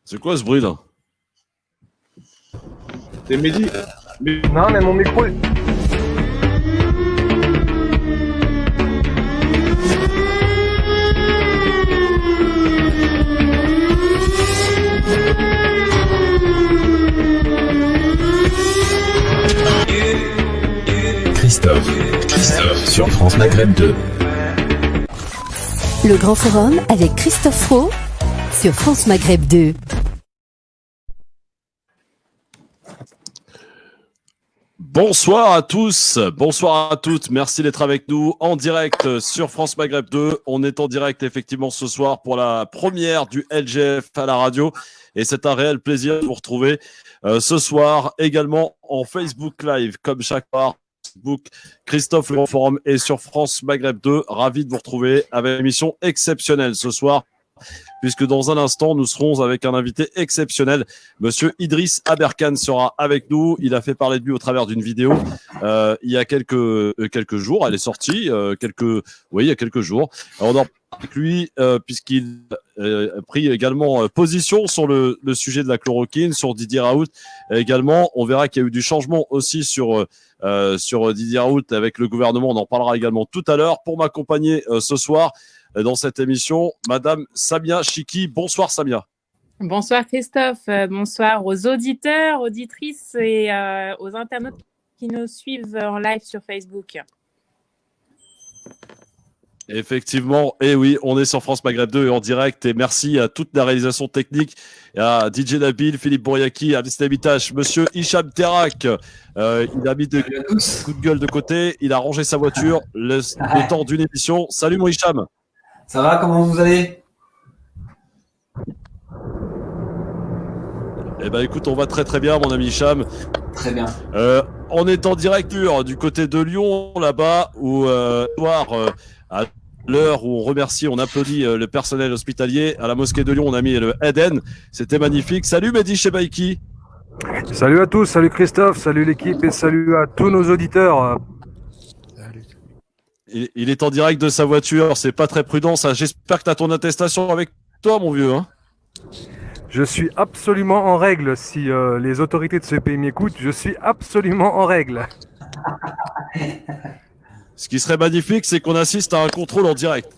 C'est quoi ce bruit là? C'est Mehdi. Non, mais mon micro. Christophe sur France Maghreb 2. Le Grand Forum avec Christophe Fro sur France Maghreb 2. Bonsoir à tous, bonsoir à toutes, merci d'être avec nous en direct sur France Maghreb 2. On est en direct effectivement ce soir pour la première du LGF à la radio et c'est un réel plaisir de vous retrouver ce soir également en Facebook Live comme chaque soir. Facebook, Christophe Le Grand Forum et sur France Maghreb 2, ravi de vous retrouver avec une émission exceptionnelle ce soir. Puisque dans un instant, nous serons avec un invité exceptionnel. Monsieur Idriss Aberkan sera avec nous. Il a fait parler de lui au travers d'une vidéo il y a quelques jours. Elle est sortie il y a quelques jours. Alors, on en parle avec lui puisqu'il a pris également position sur le sujet de la chloroquine, sur Didier Raoult. Également, on verra qu'il y a eu du changement aussi sur Didier Raoult avec le gouvernement. On en parlera également tout à l'heure. Pour m'accompagner ce soir, dans cette émission, Madame Samia Chiki. Bonsoir Samia. Bonsoir Christophe, bonsoir aux auditeurs, auditrices et aux internautes qui nous suivent en live sur Facebook. Effectivement, et oui, on est sur France Maghreb 2 et en direct. Et merci à toute la réalisation technique, à DJ Nabil, Philippe Bouriaki, à Bistabitache, Monsieur Hicham Terak. Il a mis coup de gueule de côté, il a rangé sa voiture le temps d'une émission. Salut mon Hicham. Ça va, comment vous allez? Eh ben écoute, on va très très bien mon ami Hicham. Très bien. On est en direct du côté de Lyon, là-bas, où à l'heure où on remercie, on applaudit le personnel hospitalier, à la mosquée de Lyon, on a mis le Eden. C'était magnifique. Salut Mehdi Chebaiki. Salut à tous, salut Christophe, salut l'équipe et salut à tous nos auditeurs. Il est en direct de sa voiture, c'est pas très prudent ça. J'espère que tu as ton attestation avec toi, mon vieux. Hein. Je suis absolument en règle. Si les autorités de ce pays m'écoutent, je suis absolument en règle. Ce qui serait magnifique, c'est qu'on assiste à un contrôle en direct.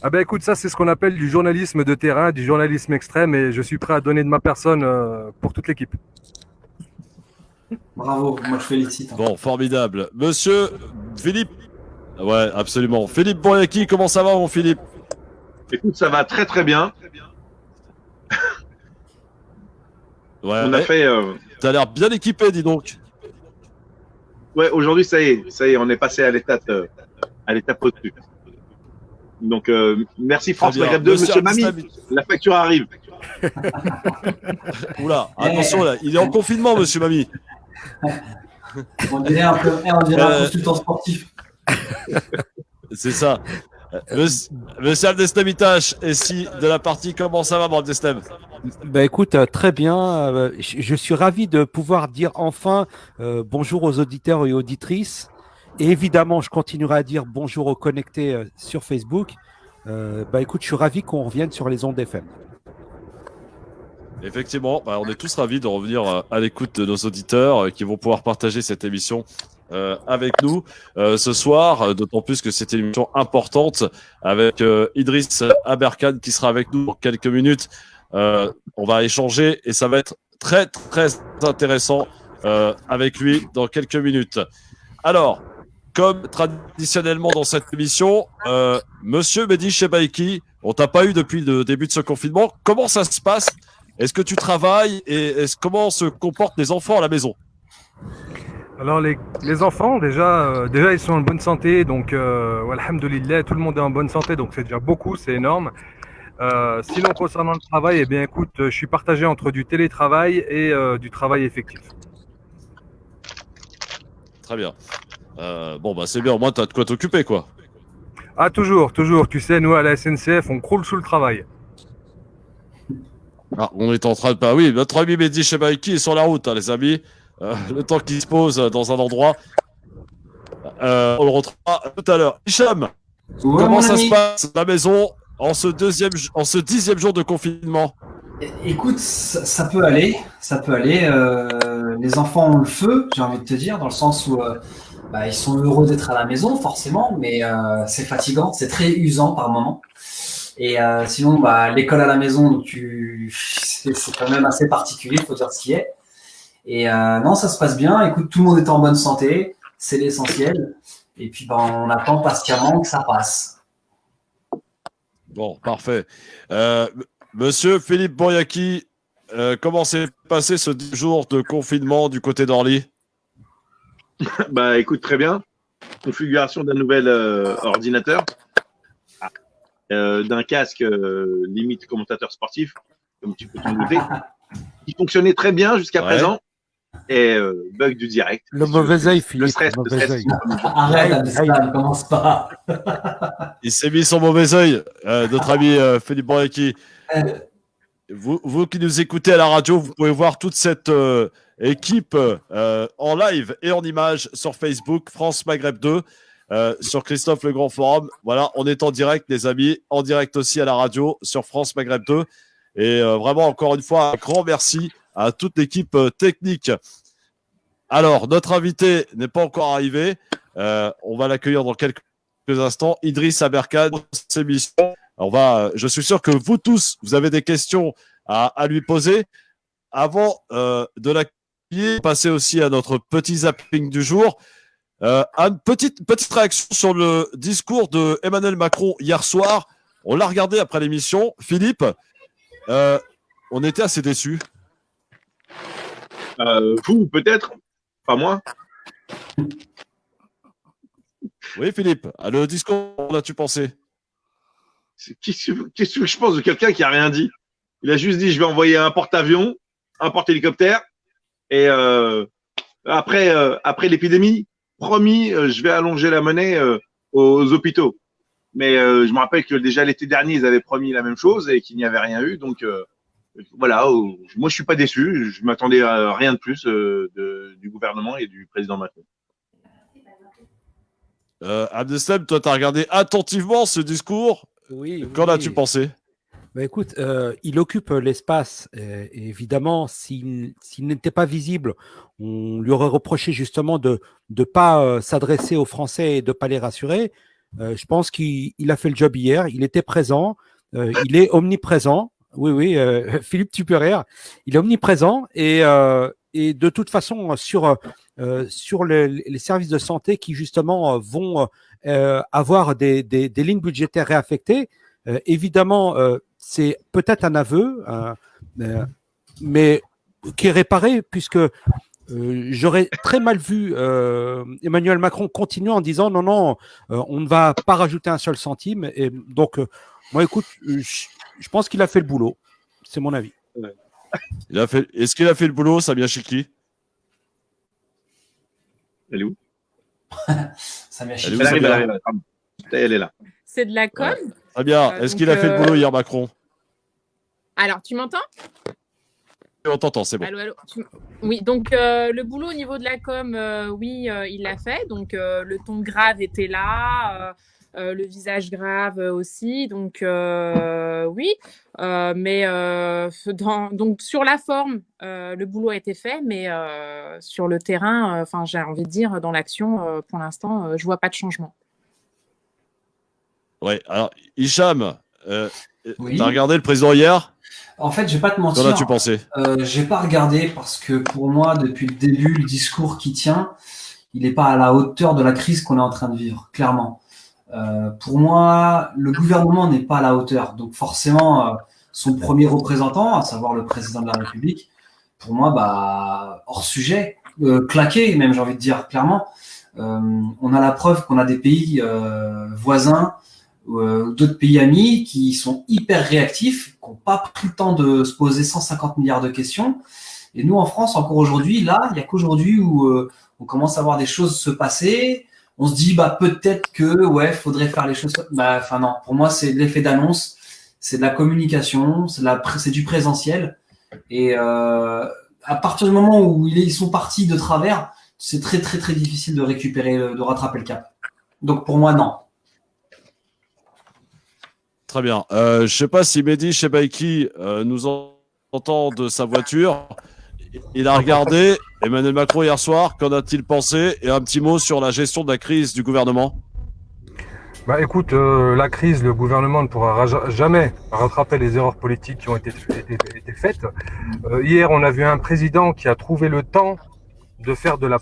Ah ben écoute, ça c'est ce qu'on appelle du journalisme de terrain, du journalisme extrême et je suis prêt à donner de ma personne pour toute l'équipe. Bravo, moi je félicite. Bon, formidable. Monsieur Philippe. Ouais, absolument. Philippe Bouriaki, comment ça va mon Philippe? Écoute, ça va très très bien. Ouais, on a fait. T'as l'air bien équipé, dis donc. Ouais, aujourd'hui ça y est, on est passé à l'étape au-dessus. Donc merci France Maghreb 2, Monsieur Mami. La facture arrive. Oula, attention là, il est en confinement, Monsieur Mami. On dirait un consultant sportif. C'est ça. Monsieur Abdeslamitache, et si de la partie, comment ça va, mon Abdeslam? Ben écoute, très bien. Je suis ravi de pouvoir dire enfin bonjour aux auditeurs et auditrices. Et évidemment, je continuerai à dire bonjour aux connectés sur Facebook. Écoute, je suis ravi qu'on revienne sur les ondes FM. Effectivement, on est tous ravis de revenir à l'écoute de nos auditeurs qui vont pouvoir partager cette émission avec nous ce soir, d'autant plus que c'est une émission importante avec Idriss Aberkan qui sera avec nous dans quelques minutes. On va échanger et ça va être très très intéressant avec lui dans quelques minutes. Alors, comme traditionnellement dans cette émission, Monsieur Mehdi Chebaiki, on t'a pas eu depuis le début de ce confinement. Comment ça se passe? Est-ce que tu travailles et comment se comportent les enfants à la maison? Alors les enfants déjà ils sont en bonne santé, donc alhamdoulilah, tout le monde est en bonne santé, donc c'est déjà beaucoup, c'est énorme. Sinon concernant le travail, eh bien écoute, je suis partagé entre du télétravail et du travail effectif. Très bien. C'est bien, au moins tu as de quoi t'occuper quoi. Ah toujours, tu sais, nous à la SNCF on croule sous le travail. Ah, on est en train de... oui, notre ami Mehdi Chebaiki est sur la route, hein, les amis. Le temps qu'il se pose dans un endroit. On le retrouvera tout à l'heure. Hicham, Ouais, Comment mon ça ami. se passe à la maison en ce 10e jour de confinement? Écoute, ça peut aller, ça peut aller. Les enfants ont le feu, j'ai envie de te dire, dans le sens où ils sont heureux d'être à la maison, forcément, mais c'est fatigant, c'est très usant par moment. Et sinon, l'école à la maison, c'est quand même assez particulier, il faut dire ce qui est. Et non, ça se passe bien. Écoute, tout le monde est en bonne santé, c'est l'essentiel. Et puis, on attend patiemment que ça passe. Bon, parfait. Monsieur Philippe Bouriaki, comment s'est passé ce 10 jours de confinement du côté d'Orly? Bah, écoute, très bien. Configuration d'un nouvel ordinateur, d'un casque limite commentateur sportif, comme tu peux t'en douter, qui fonctionnait très bien jusqu'à présent. Et bug du direct. Le mauvais œil, Philippe. Le stress. Arrête, ne commence pas. Il s'est mis son mauvais œil, notre ami Philippe Bouriaki. Vous qui nous écoutez à la radio, vous pouvez voir toute cette équipe en live et en image sur Facebook, France Maghreb 2, sur Christophe Le Grand Forum. Voilà, on est en direct, les amis, en direct aussi à la radio sur France Maghreb 2. Et vraiment, encore une fois, un grand merci à toute l'équipe technique. Alors, notre invité n'est pas encore arrivé. On va l'accueillir dans quelques instants. Idriss Aberkan, ses missions. Je suis sûr que vous tous, vous avez des questions à lui poser. Avant de l'accueillir, passer aussi à notre petit zapping du jour. Une petite réaction sur le discours de Emmanuel Macron hier soir. On l'a regardé après l'émission. Philippe, on était assez déçus. Vous, peut-être, pas moi. Oui, Philippe, le discours, qu'en as-tu pensé? Qu'est-ce que je pense de quelqu'un qui a rien dit? Il a juste dit, je vais envoyer un porte-avions, un porte-hélicoptère, et après l'épidémie, promis, je vais allonger la monnaie aux hôpitaux. Mais je me rappelle que déjà l'été dernier, ils avaient promis la même chose et qu'il n'y avait rien eu. Donc voilà, moi je suis pas déçu. Je m'attendais à rien de plus du gouvernement et du président Macron. Abdeslam, toi, tu as regardé attentivement ce discours. Oui. Qu'en as-tu pensé? Écoute, il occupe l'espace. Et évidemment, s'il n'était pas visible, on lui aurait reproché justement de ne pas s'adresser aux Français et de ne pas les rassurer. Je pense qu'il a fait le job hier. Il était présent. Il est omniprésent. Oui, Philippe, tu peux rire. Il est omniprésent et de toute façon, sur les services de santé qui justement vont avoir des lignes budgétaires réaffectées, évidemment, c'est peut-être un aveu, mais qui est réparé puisque j'aurais très mal vu Emmanuel Macron continuer en disant non, on ne va pas rajouter un seul centime. Et donc, moi, écoute, je pense qu'il a fait le boulot. C'est mon avis. Ouais. Est-ce qu'il a fait le boulot, Samia Chikli? Elle est où? Samia Elle est où, Chikli. Samia? Elle arrive. Elle est là. C'est de la com. Ouais. Très bien. Est-ce qu'il a fait le boulot hier, Macron? Alors, tu m'entends? On t'entend, c'est bon. Allô. Oui, donc le boulot au niveau de la com, oui, il l'a fait. Donc le ton grave était là, le visage grave aussi. Donc oui, mais donc sur la forme, le boulot a été fait, mais sur le terrain, j'ai envie de dire dans l'action, pour l'instant, je vois pas de changement. Ouais. Alors, Hicham, Oui. t'as regardé le président hier? En fait, je vais pas te mentir. Qu'en as-tu pensé? J'ai pas regardé parce que pour moi, depuis le début, le discours qui tient, il n'est pas à la hauteur de la crise qu'on est en train de vivre, clairement. Pour moi, le gouvernement n'est pas à la hauteur. Donc forcément, son premier représentant, à savoir le président de la République, pour moi, hors sujet, claqué même, j'ai envie de dire, clairement. On a la preuve qu'on a des pays voisins, d'autres pays amis qui sont hyper réactifs, qui n'ont pas pris le temps de se poser 150 milliards de questions. Et nous, en France, encore aujourd'hui, là, il n'y a qu'aujourd'hui où on commence à voir des choses se passer. On se dit, peut-être que, faudrait faire les choses. Non, pour moi, c'est de l'effet d'annonce, c'est de la communication, c'est du présentiel. Et à partir du moment où ils sont partis de travers, c'est très, très, très difficile de récupérer, de rattraper le cap. Donc, pour moi, non. Très bien. Je sais pas si Mehdi Chebaiki nous entend de sa voiture. Il a regardé Emmanuel Macron hier soir. Qu'en a-t-il pensé? Et un petit mot sur la gestion de la crise du gouvernement. Bah écoute, la crise, le gouvernement ne pourra jamais rattraper les erreurs politiques qui ont été faites. Hier, on a vu un président qui a trouvé le temps de faire de la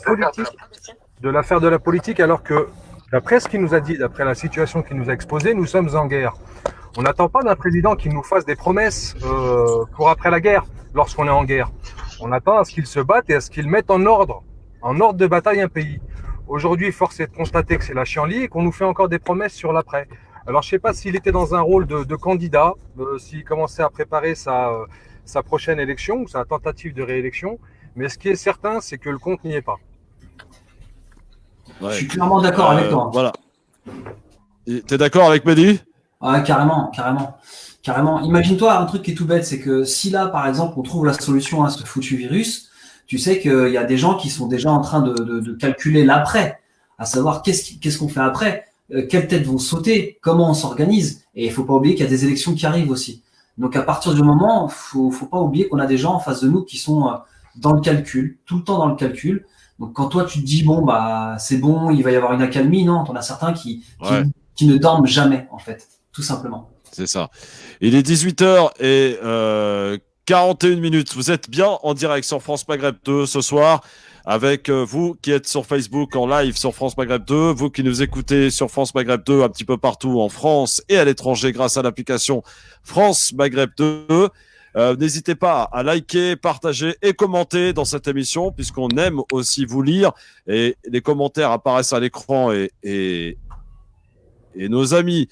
politique, alors que, d'après ce qu'il nous a dit, d'après la situation qu'il nous a exposée, nous sommes en guerre. On n'attend pas d'un président qui nous fasse des promesses pour après la guerre, lorsqu'on est en guerre. On attend à ce qu'il se batte et à ce qu'il mette en ordre de bataille un pays. Aujourd'hui, force est de constater que c'est la chienlit et qu'on nous fait encore des promesses sur l'après. Alors, je ne sais pas s'il était dans un rôle de candidat, s'il commençait à préparer sa prochaine élection ou sa tentative de réélection, mais ce qui est certain, c'est que le compte n'y est pas. Ouais. Je suis clairement d'accord avec toi. Voilà. T'es d'accord avec Mehdi? Ah, carrément. Imagine-toi un truc qui est tout bête, c'est que si là, par exemple, on trouve la solution à ce foutu virus, tu sais qu'il y a des gens qui sont déjà en train de calculer l'après, à savoir qu'est-ce qu'on fait après, quelles têtes vont sauter, comment on s'organise. Et il faut pas oublier qu'il y a des élections qui arrivent aussi. Donc à partir du moment, faut pas oublier qu'on a des gens en face de nous qui sont dans le calcul, tout le temps dans le calcul. Donc quand toi tu te dis bon bah c'est bon, il va y avoir une accalmie, non, t'en as certains qui ne dorment jamais en fait, tout simplement. C'est ça. Il est 18h et 41 minutes. Vous êtes bien en direct sur France Maghreb 2 ce soir avec vous qui êtes sur Facebook en live sur France Maghreb 2, vous qui nous écoutez sur France Maghreb 2 un petit peu partout en France et à l'étranger grâce à l'application France Maghreb 2. N'hésitez pas à liker, partager et commenter dans cette émission puisqu'on aime aussi vous lire et les commentaires apparaissent à l'écran et nos amis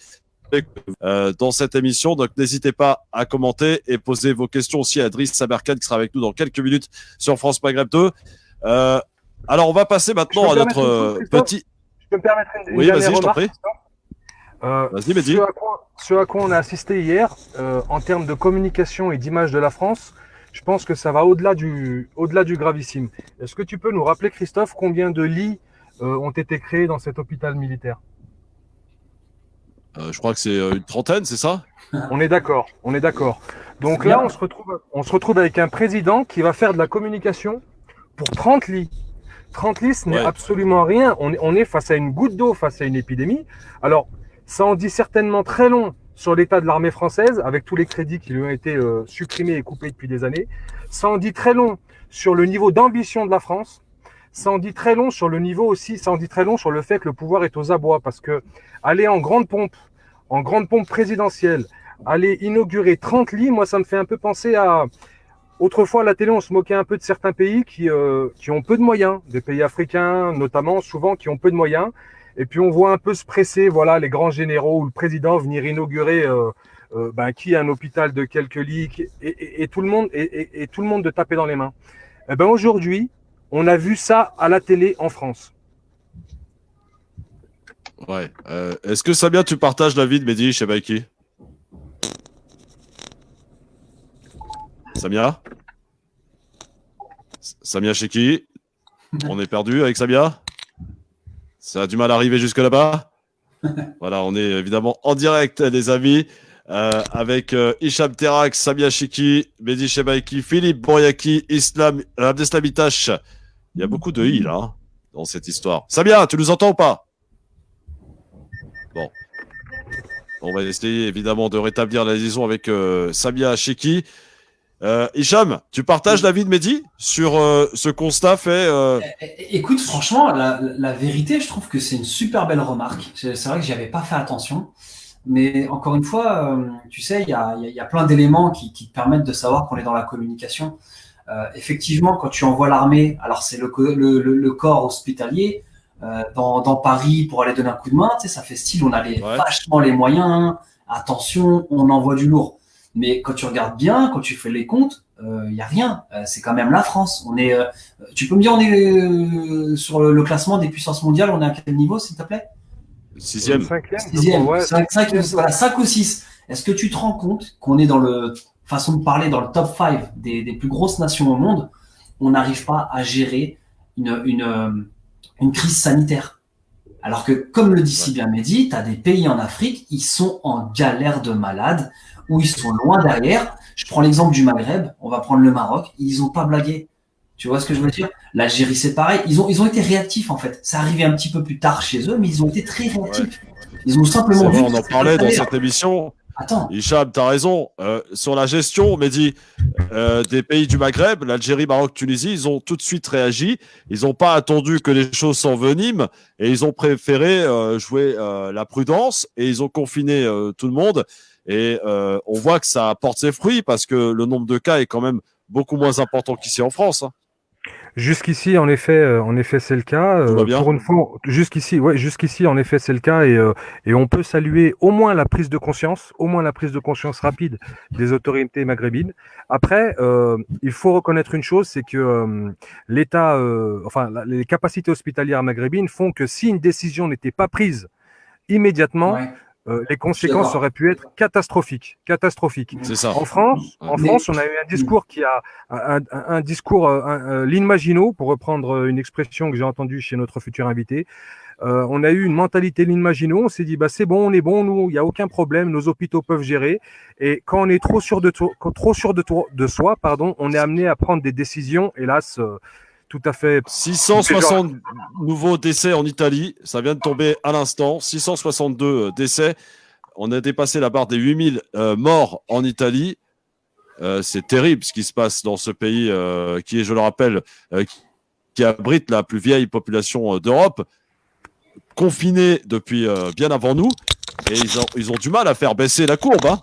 dans cette émission. Donc, n'hésitez pas à commenter et poser vos questions aussi à Driss Saberkan qui sera avec nous dans quelques minutes sur France Maghreb 2. Alors, on va passer maintenant à notre petit... Je peux me permettre une oui, dernière vas-y, je t'en remarque, prie. Vas-y, Mehdi. Ce à quoi on a assisté hier, en termes de communication et d'image de la France, je pense que ça va au-delà du gravissime. Est-ce que tu peux nous rappeler, Christophe, combien de lits ont été créés dans cet hôpital militaire? Je crois que c'est une trentaine, c'est ça? On est d'accord. Donc là, on se retrouve avec un président qui va faire de la communication pour 30 lits. 30 lits, ce n'est absolument rien. On est face à une goutte d'eau, face à une épidémie. Alors, ça en dit certainement très long sur l'état de l'armée française, avec tous les crédits qui lui ont été supprimés et coupés depuis des années. Ça en dit très long sur le niveau d'ambition de la France. Ça en dit très long sur le niveau aussi, ça en dit très long sur le fait que le pouvoir est aux abois, parce que aller en grande pompe présidentielle, aller inaugurer 30 lits, moi ça me fait un peu penser à... Autrefois à la télé, on se moquait un peu de certains pays qui ont peu de moyens, des pays africains notamment, souvent qui ont peu de moyens, et puis on voit un peu se presser, voilà, les grands généraux ou le président venir inaugurer un hôpital de quelques lits, et tout le monde de taper dans les mains. Eh ben aujourd'hui, on a vu ça à la télé en France. Ouais. Est-ce que Samia, tu partages l'avis de Mehdi Chebaiki? Samia? Samia chez qui? On est perdu avec Samia? Ça a du mal à arriver jusque là-bas? Voilà, on est évidemment en direct, les amis, avec Hicham Terak, Samia Chiki, Mehdi Chebaiki, Philippe Bouriaki, Abdeslamitash. Il y a beaucoup de i là, hein, dans cette histoire. Samia, tu nous entends ou pas? Bon. On va essayer évidemment de rétablir la liaison avec Samia Chiki. Hicham, tu partages l'avis de Mehdi sur ce constat fait Écoute, franchement, la vérité, je trouve que c'est une super belle remarque. C'est vrai que j'y avais pas fait attention. Mais encore une fois, tu sais, il y a plein d'éléments qui te permettent de savoir qu'on est dans la communication. Effectivement, quand tu envoies l'armée, alors c'est le corps hospitalier dans Paris pour aller donner un coup de main, tu sais, ça fait style, on a vachement les moyens, attention, on envoie du lourd. Mais quand tu regardes bien, quand tu fais les comptes, il y a rien. C'est quand même la France. On est, tu peux me dire, on est sur le classement des puissances mondiales, on est à quel niveau, s'il te plaît? Sixième. Sixième. 5 ou 6. Est-ce que tu te rends compte qu'on est dans le façon de parler dans le top 5 des plus grosses nations au monde? On n'arrive pas à gérer une crise sanitaire. Alors que, comme le dit si bien Mehdi, tu as des pays en Afrique, ils sont en galère de malade, où ils sont loin derrière. Je prends l'exemple du Maghreb, on va prendre le Maroc, ils ont pas blagué. Tu vois ce que je veux dire? L'Algérie, c'est pareil. Ils ont été réactifs, en fait. Ça arrivait un petit peu plus tard chez eux, mais ils ont été très réactifs. Ils ont simplement C'est vrai, vu. on en parlait dans cette émission. Attends. Hicham, tu as raison. Sur la gestion, Mehdi, des pays du Maghreb, l'Algérie, Maroc, Tunisie, ils ont tout de suite réagi. Ils n'ont pas attendu que les choses s'enveniment et ils ont préféré jouer la prudence et ils ont confiné tout le monde. Et on voit que ça apporte ses fruits parce que le nombre de cas est quand même beaucoup moins important qu'ici en France. Hein. Jusqu'ici, en effet, c'est le cas. Tout va bien. Pour une fois, jusqu'ici, en effet, c'est le cas, et on peut saluer au moins la prise de conscience, rapide des autorités maghrébines. Après, il faut reconnaître une chose, c'est que l'État, les capacités hospitalières maghrébines font que si une décision n'était pas prise immédiatement, Ouais. les conséquences auraient pu être catastrophiques. C'est ça. En France, on a eu un discours un discours Lynn Maginot, pour reprendre une expression que j'ai entendue chez notre futur invité. On a eu une mentalité Lynn Maginot. On s'est dit, c'est bon, on est bon, nous, il n'y a aucun problème, nos hôpitaux peuvent gérer. Et quand on est trop sûr de soi, on est amené à prendre des décisions, hélas, tout à fait. 660 nouveaux décès en Italie, ça vient de tomber à l'instant. 662 décès. On a dépassé la barre des 8000 morts en Italie. C'est terrible ce qui se passe dans ce pays qui est, je le rappelle, qui abrite la plus vieille population d'Europe, confiné depuis bien avant nous. Et ils ont du mal à faire baisser la courbe. Hein.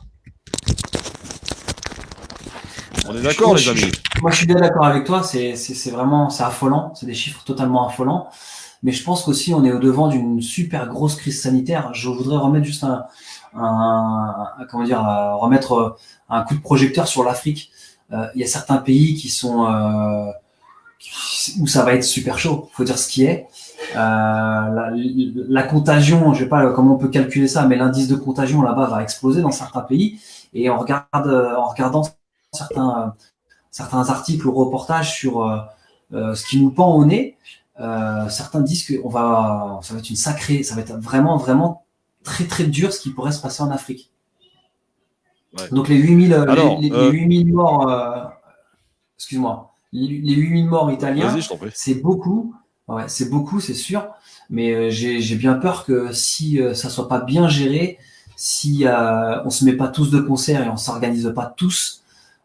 On est d'accord, les amis. Moi, je suis bien d'accord avec toi. C'est vraiment, c'est affolant. C'est des chiffres totalement affolants. Mais je pense qu'aussi, on est au devant d'une super grosse crise sanitaire. Je voudrais remettre juste remettre un coup de projecteur sur l'Afrique. Il y a certains pays qui sont où ça va être super chaud. Faut dire ce qui est. La contagion, je sais pas comment on peut calculer ça, mais l'indice de contagion là-bas va exploser dans certains pays. Et en regardant certains articles ou reportages sur ce qui nous pend au nez, certains disent que ça va être vraiment, vraiment très, très dur ce qui pourrait se passer en Afrique. Ouais. Donc les 8000 morts, excuse-moi, les 8000 morts italiens, c'est beaucoup. Ouais, c'est beaucoup, c'est sûr. Mais j'ai bien peur que si ça soit pas bien géré, si on se met pas tous de concert et on s'organise pas tous,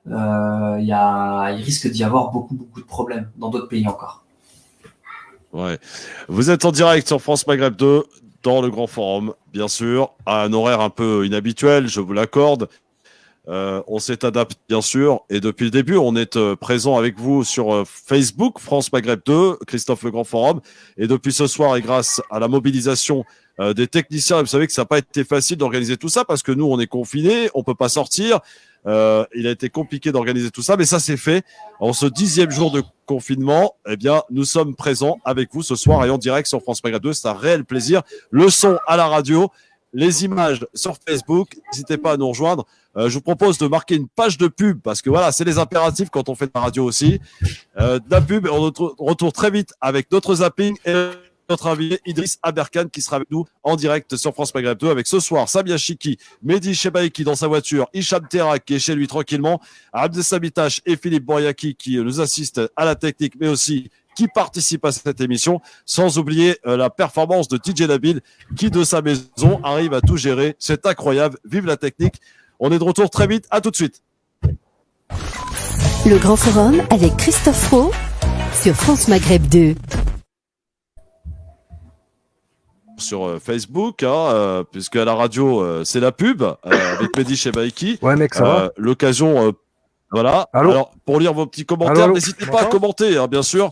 il risque d'y avoir beaucoup de problèmes dans d'autres pays encore. Ouais. Vous êtes en direct sur France Maghreb 2 dans le Grand Forum, bien sûr, à un horaire un peu inhabituel, je vous l'accorde. On s'est adapté, bien sûr, et depuis le début, on est présent avec vous sur Facebook, France Maghreb 2, Christophe Le Grand Forum, et depuis ce soir, et grâce à la mobilisation des techniciens, vous savez que ça n'a pas été facile d'organiser tout ça, parce que nous, on est confinés, on peut pas sortir, il a été compliqué d'organiser tout ça, mais ça c'est fait. En ce 10e jour de confinement, eh bien, nous sommes présents avec vous ce soir et en direct sur France Maghreb 2, c'est un réel plaisir. Le son à la radio, les images sur Facebook, n'hésitez pas à nous rejoindre. Je vous propose de marquer une page de pub parce que voilà, c'est les impératifs quand on fait de la radio aussi. De la pub, on retourne très vite avec d'autres zappings et notre invité Idriss Aberkan qui sera avec nous en direct sur France Maghreb 2 avec ce soir Samia Chiki, Mehdi Chebaïki dans sa voiture, Hicham Terak qui est chez lui tranquillement, Abdessamitash et Philippe Boriaki qui nous assistent à la technique mais aussi qui participe à cette émission, sans oublier la performance de DJ Nabil qui de sa maison arrive à tout gérer. C'est incroyable, vive la technique. On est de retour très vite, à tout de suite. Le Grand Forum avec Christophe Roux sur France Maghreb 2. Sur Facebook, puisque à la radio, c'est la pub avec Mehdi Chebaïki. Ouais, mec, ça va. L'occasion, voilà. Allô. Alors, pour lire vos petits commentaires, n'hésitez pas à commenter, bien sûr.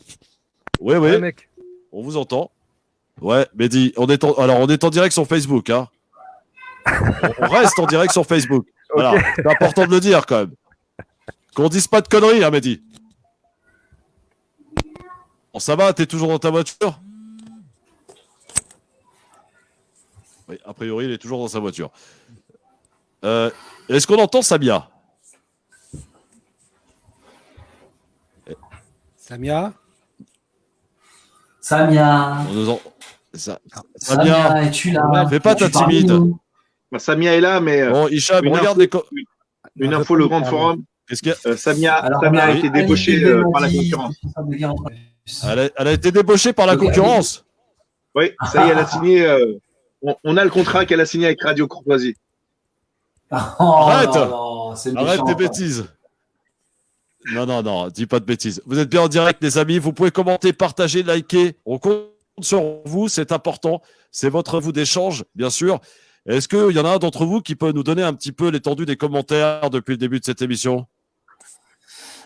Oui. Ouais, mec. On vous entend. Ouais, Mehdi, on est en direct sur Facebook. Hein. On reste en direct sur Facebook. Voilà, okay. C'est important de le dire quand même. Qu'on dise pas de conneries, hein, Mehdi. Bon, ça va, t'es toujours dans ta voiture? Oui, a priori, il est toujours dans sa voiture. Est-ce qu'on entend Samia? Samia? Samia. Samia, es-tu là? fais pas ta Tu parles timide. de nous? Bah, Samia est là, mais Bon, Hicham, une regarde info, les. une info, le grand forum. Qu'est-ce qu'il y a Samia Alors, a on été Ali débauchée par la Belmadi, concurrence. responsable de guerre entre Elle a été débauchée par la Ok, concurrence. Oui, ça y est, elle a signé. On a le contrat qu'elle a signé avec Radio Courtoisie. Oh, Arrête. non, c'est Arrête méchant, tes ça. bêtises. Non, dis pas de bêtises. Vous êtes bien en direct, les amis. Vous pouvez commenter, partager, liker. On compte sur vous, c'est important. C'est votre vous d'échange, bien sûr. Est-ce qu'il y en a un d'entre vous qui peut nous donner un petit peu l'étendue des commentaires depuis le début de cette émission?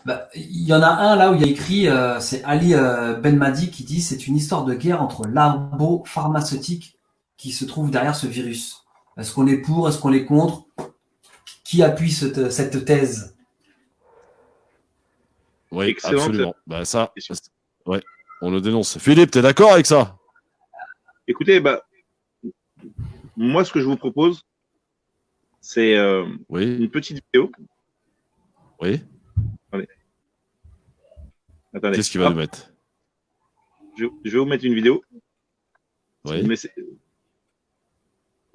Bah, il y en a un là où il y a écrit, c'est Ali Belmadi qui dit c'est une histoire de guerre entre l'arbo pharmaceutique qui se trouve derrière ce virus. Est-ce qu'on est pour, est-ce qu'on est contre? Qui appuie cette thèse? Oui, Excellente absolument. Bah, ça, question. ouais, on le dénonce. Philippe, t'es d'accord avec ça? Écoutez, bah, moi, ce que je vous propose, c'est Oui, une petite vidéo. oui. Attendez. Qu'est-ce qu'il va Hop, nous mettre? je vais vous mettre une vidéo. Oui. Mais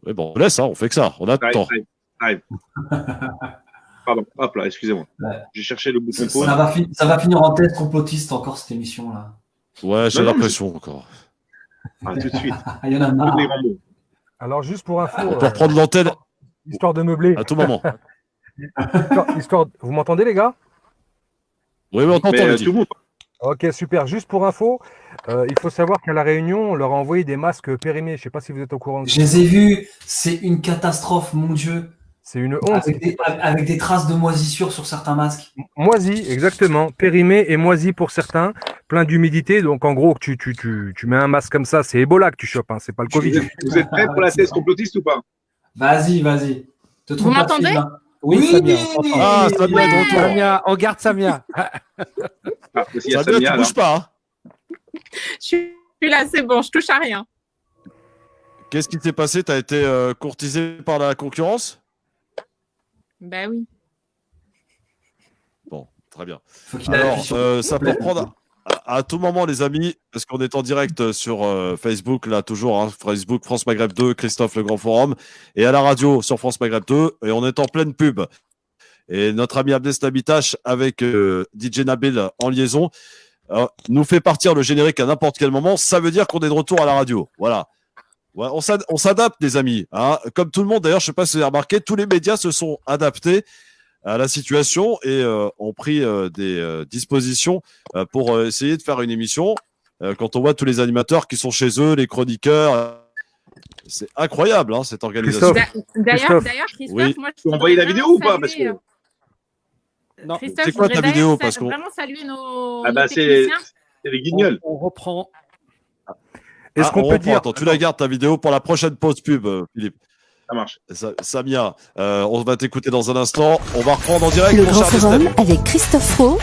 Oui, bon, on laisse, hein, on fait que ça. On attend. arrive. Pardon, hop là, excusez-moi. Ouais. J'ai cherché le bouton Ça pause. va finir en thèse complotiste encore cette émission là. Ouais, j'ai Non, l'impression encore. Ah, tout de suite. Il y en a marre. Tous les grands mots. Alors, juste pour info, On peut reprendre l'antenne histoire de meubler. à tout moment. Vous m'entendez, les gars? Oui, on t'entend, Mais Mehdi. tout le monde. Ok, super. Juste pour info, il faut savoir qu'à La Réunion, on leur a envoyé des masques périmés. Je ne sais pas si vous êtes au courant. Je les ai vus, c'est une catastrophe, mon Dieu. C'est une honte. Avec des traces de moisissure sur certains masques. Moisi, exactement. Périmé et moisi pour certains. Plein d'humidité. Donc, en gros, tu mets un masque comme ça, c'est Ebola que tu chopes. Hein, c'est pas le Covid. Vous êtes prêts pour la thèse complotiste ou pas? Vas-y. Te trompe pas de m'entendez fil, hein. Oui, Samia, on t'entend. Ah, Samia est de retour. Samia, on garde Samia. Ah, parce qu'il y a Samia, Samia, tu alors. bouges pas. Hein. Je suis là, c'est bon, je touche à rien. Qu'est-ce qui s'est passé? T'as été courtisé par la concurrence? Bah oui. Bon, très bien. Faut qu'il Alors, appuie sur- ça peut reprendre à tout moment, les amis, parce qu'on est en direct sur Facebook, là, toujours, hein, Facebook, France Maghreb 2, Christophe, le Grand Forum, et à la radio sur France Maghreb 2, et on est en pleine pub. Et notre ami Abdest Habitache, avec DJ Nabil en liaison, nous fait partir le générique à n'importe quel moment. Ça veut dire qu'on est de retour à la radio. Voilà. Ouais, on s'adapte, les amis. Hein. Comme tout le monde, d'ailleurs, je ne sais pas si vous avez remarqué, tous les médias se sont adaptés à la situation et ont pris des dispositions pour essayer de faire une émission. Quand on voit tous les animateurs qui sont chez eux, les chroniqueurs, c'est incroyable, hein, cette organisation. Christophe. D'ailleurs, Christophe, Oui. moi, Tu peux envoyer la vidéo ou pas? Parce que Non, Christophe, c'est quoi je ta voudrais vidéo, d'ailleurs parce qu'on- vraiment saluer nos, ah bah, nos c'est techniciens. les guignols. on reprend. Est-ce qu'on on peut reprend. dire. Attends, tu la gardes ta vidéo pour la prochaine pause pub, Philippe. Ça marche. Samia, on va t'écouter dans un instant. On va reprendre en direct. Le mon Grand cher Forum Destin. avec Christophe Fro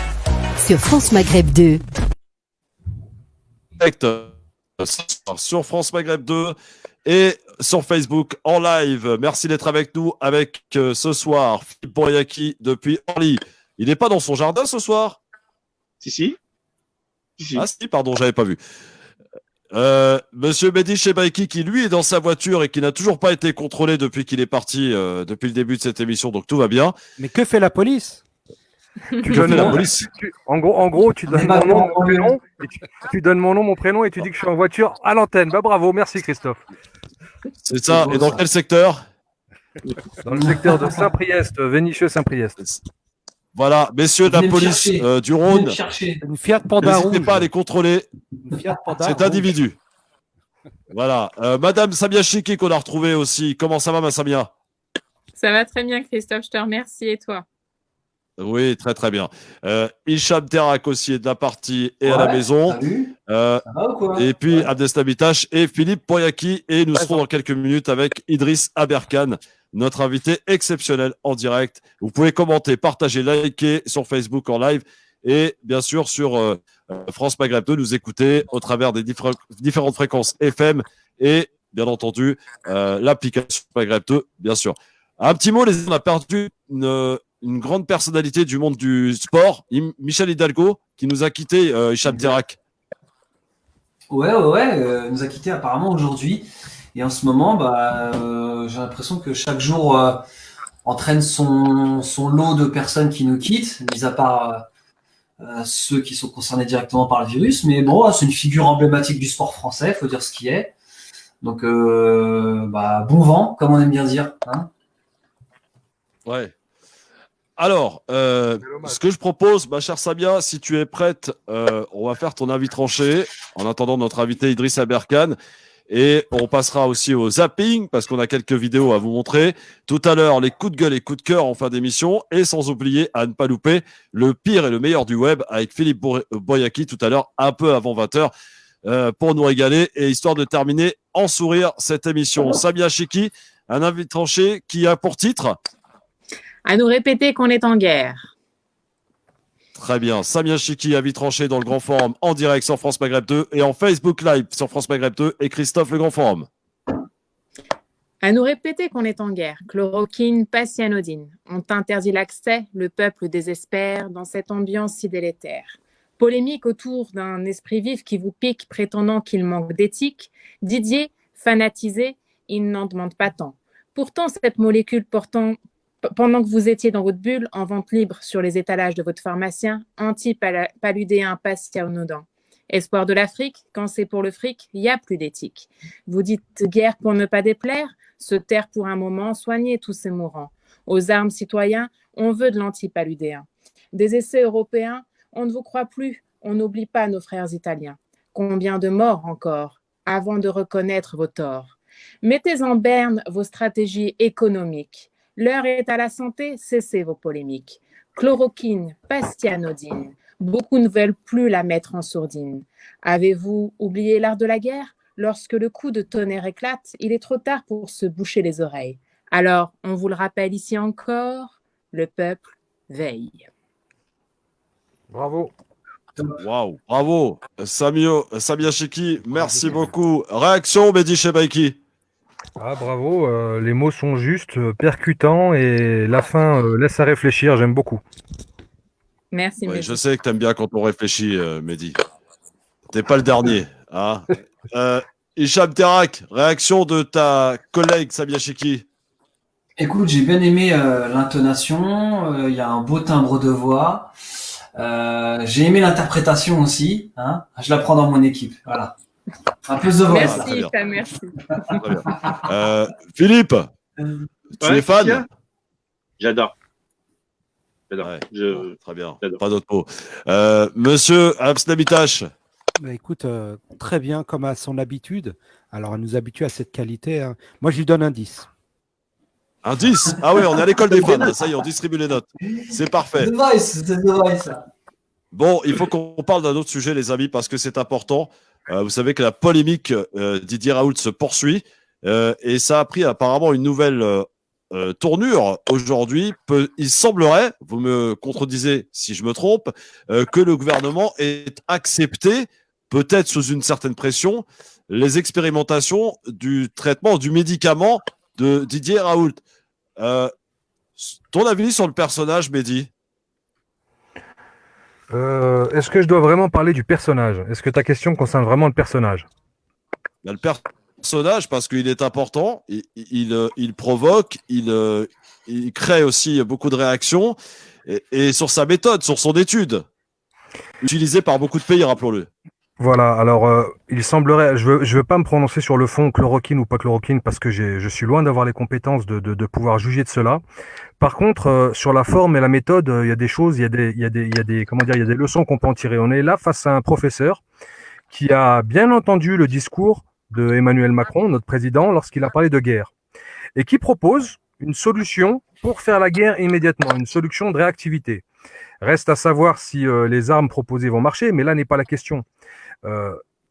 sur France Maghreb 2. Direct sur France Maghreb 2 et sur Facebook en live. Merci d'être avec nous avec ce soir Philippe Bouriaki depuis Orly. Il n'est pas dans son jardin ce soir? Si. Ah si, pardon, j'avais pas vu. Monsieur Mehdi Chebaiki qui lui est dans sa voiture et qui n'a toujours pas été contrôlé depuis qu'il est parti depuis le début de cette émission, donc tout va bien. Mais que fait la police? Tu Que donnes fait la mon- police? En gros, tu donnes pas mon nom, bon, mon prénom, et tu donnes mon nom, mon prénom, et tu dis que je suis en voiture à l'antenne. Bah bravo, merci Christophe. C'est ça. beau, Et dans ça. quel secteur? Dans le secteur de Saint-Priest, Vénissieux Saint-Priest. Voilà, messieurs de la Venez me police chercher. du Venez Rhône, me chercher. Une Fiat Panda n'hésitez rouge. pas à les contrôler. Une Fiat Panda Cet rouge. individu. Voilà. Madame Samia Chiki qu'on a retrouvée aussi. Comment ça va, ma Samia? Ça va très bien, Christophe, je te remercie. Et toi? Oui, très très bien. Hicham Terak aussi est de la partie et à la Ouais, maison. t'as vu? Euh, Ça va ou quoi? et puis Ouais. Abdest Habitache et Philippe Poyaki. Et nous serons dans quelques minutes avec Idriss Aberkan, notre invité exceptionnel en direct. Vous pouvez commenter, partager, liker sur Facebook en live et bien sûr sur France Maghreb 2, nous écouter au travers des différentes fréquences FM et bien entendu l'application Maghreb 2, bien sûr. Un petit mot, les amis, on a perdu une grande personnalité du monde du sport, Michel Hidalgo, qui nous a quitté, Hicham Terak. Ouais, nous a quittés apparemment aujourd'hui. Et en ce moment, j'ai l'impression que chaque jour entraîne son lot de personnes qui nous quittent, mis à part ceux qui sont concernés directement par le virus. Mais bon, c'est une figure emblématique du sport français, faut dire ce qui est. Donc, bon vent, comme on aime bien dire. Hein. Ouais. Alors, ce que je propose, ma chère Samia, si tu es prête, on va faire ton avis tranché en attendant notre invité Idriss Aberkan. Et on passera aussi au zapping parce qu'on a quelques vidéos à vous montrer. Tout à l'heure, les coups de gueule et coups de cœur en fin d'émission. Et sans oublier, à ne pas louper, le pire et le meilleur du web avec Philippe Boyaki tout à l'heure, un peu avant 20h, pour nous régaler et histoire de terminer en sourire cette émission. Samia Chiki, un invité tranché qui a pour titre À nous répéter qu'on est en guerre. Très bien. Samia Chiki, avis tranché dans le Grand Forum en direct sur France Maghreb 2 et en Facebook Live sur France Maghreb 2 et Christophe le Grand Forum. À nous répéter qu'on est en guerre. Chloroquine, passe-cyanodine. On interdit l'accès, le peuple désespère dans cette ambiance si délétère. Polémique autour d'un esprit vif qui vous pique, prétendant qu'il manque d'éthique. Didier, fanatisé, il n'en demande pas tant. Pourtant, cette molécule pendant que vous étiez dans votre bulle, en vente libre sur les étalages de votre pharmacien, anti-paludéen, passe-cyanodin. Espoir de l'Afrique, quand c'est pour le fric, il n'y a plus d'éthique. Vous dites guerre pour ne pas déplaire, se taire pour un moment, soigner tous ces mourants. Aux armes citoyens, on veut de l'anti-paludéen. Des essais européens, on ne vous croit plus, on n'oublie pas nos frères italiens. Combien de morts encore, avant de reconnaître vos torts. Mettez en berne vos stratégies économiques. L'heure est à la santé, cessez vos polémiques. Chloroquine, passe-cyanodine, beaucoup ne veulent plus la mettre en sourdine. Avez-vous oublié l'art de la guerre? Lorsque le coup de tonnerre éclate, il est trop tard pour se boucher les oreilles. Alors, on vous le rappelle ici encore, le peuple veille. Bravo. Waouh, bravo. Samia Chiki, merci beaucoup. Réaction, Mehdi Chebaiki. Ah, bravo, les mots sont justes, percutants et la fin laisse à réfléchir, j'aime beaucoup. Merci, Ouais, Mehdi. je sais que t'aimes bien quand on réfléchit, Mehdi. T'es pas le dernier. Hein. Hicham Terak, réaction de ta collègue Samia Chiki. Écoute, j'ai bien aimé l'intonation, il y a un beau timbre de voix. J'ai aimé l'interprétation aussi. Hein. Je la prends dans mon équipe. Voilà. Un peu The Voice. Merci, Hicham, merci. Très bien. Philippe, tu es fan? J'adore. Ouais, très bien. J'adore. Pas d'autre mot. Monsieur Absnabitash. Écoute, très bien, comme à son habitude. Alors, elle nous habitue à cette qualité. Hein. Moi, je lui donne un 10. Un 10? Ah ouais, on est à l'école des fans. Ça y est, on distribue les notes. C'est parfait. The Voice, c'est The Voice. Bon, il faut qu'on parle d'un autre sujet, les amis, parce que c'est important. Vous savez que la polémique Didier Raoult se poursuit et ça a pris apparemment une nouvelle tournure aujourd'hui. Il semblerait, vous me contredisez si je me trompe, que le gouvernement ait accepté, peut-être sous une certaine pression, les expérimentations du traitement du médicament de Didier Raoult. Ton avis sur le personnage, Mehdi? Est-ce que je dois vraiment parler du personnage? Est-ce que ta question concerne vraiment le personnage? Le personnage, parce qu'il est important, il provoque, il crée aussi beaucoup de réactions, et sur sa méthode, sur son étude, utilisée par beaucoup de pays, rappelons-le. Voilà, alors il semblerait, je veux pas me prononcer sur le fond, chloroquine ou pas chloroquine, parce que je suis loin d'avoir les compétences de pouvoir juger de cela. Par contre, sur la forme et la méthode, il y a des choses, il y a des leçons qu'on peut en tirer. On est là face à un professeur qui a bien entendu le discours de Emmanuel Macron, notre président, lorsqu'il a parlé de guerre, et qui propose une solution pour faire la guerre immédiatement, une solution de réactivité. Reste à savoir si les armes proposées vont marcher, mais là n'est pas la question.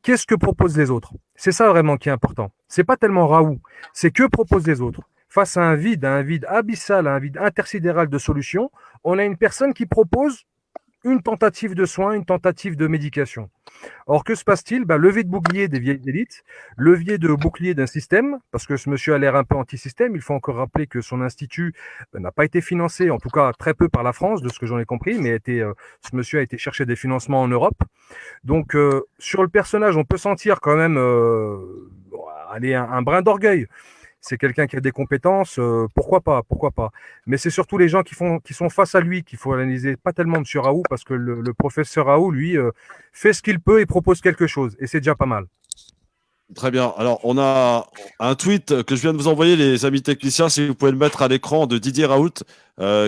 Qu'est-ce que proposent les autres? C'est ça vraiment qui est important. C'est pas tellement Raoult, c'est que proposent les autres. Face à un vide abyssal, à un vide intersidéral de solutions, on a une personne qui propose une tentative de soin, une tentative de médication. Or, que se passe-t-il? Levier de bouclier des vieilles élites, levier de bouclier d'un système, parce que ce monsieur a l'air un peu anti-système. Il faut encore rappeler que son institut n'a pas été financé, en tout cas très peu par la France, de ce que j'en ai compris, mais ce monsieur a été chercher des financements en Europe. Donc, sur le personnage, on peut sentir quand même un brin d'orgueil. C'est quelqu'un qui a des compétences, pourquoi pas. Mais c'est surtout les gens qui sont face à lui qu'il faut analyser, pas tellement M. Raoult, parce que le professeur Raoult, lui, fait ce qu'il peut et propose quelque chose, et c'est déjà pas mal. Très bien. Alors, on a un tweet que je viens de vous envoyer, les amis techniciens, si vous pouvez le mettre à l'écran, de Didier Raoult,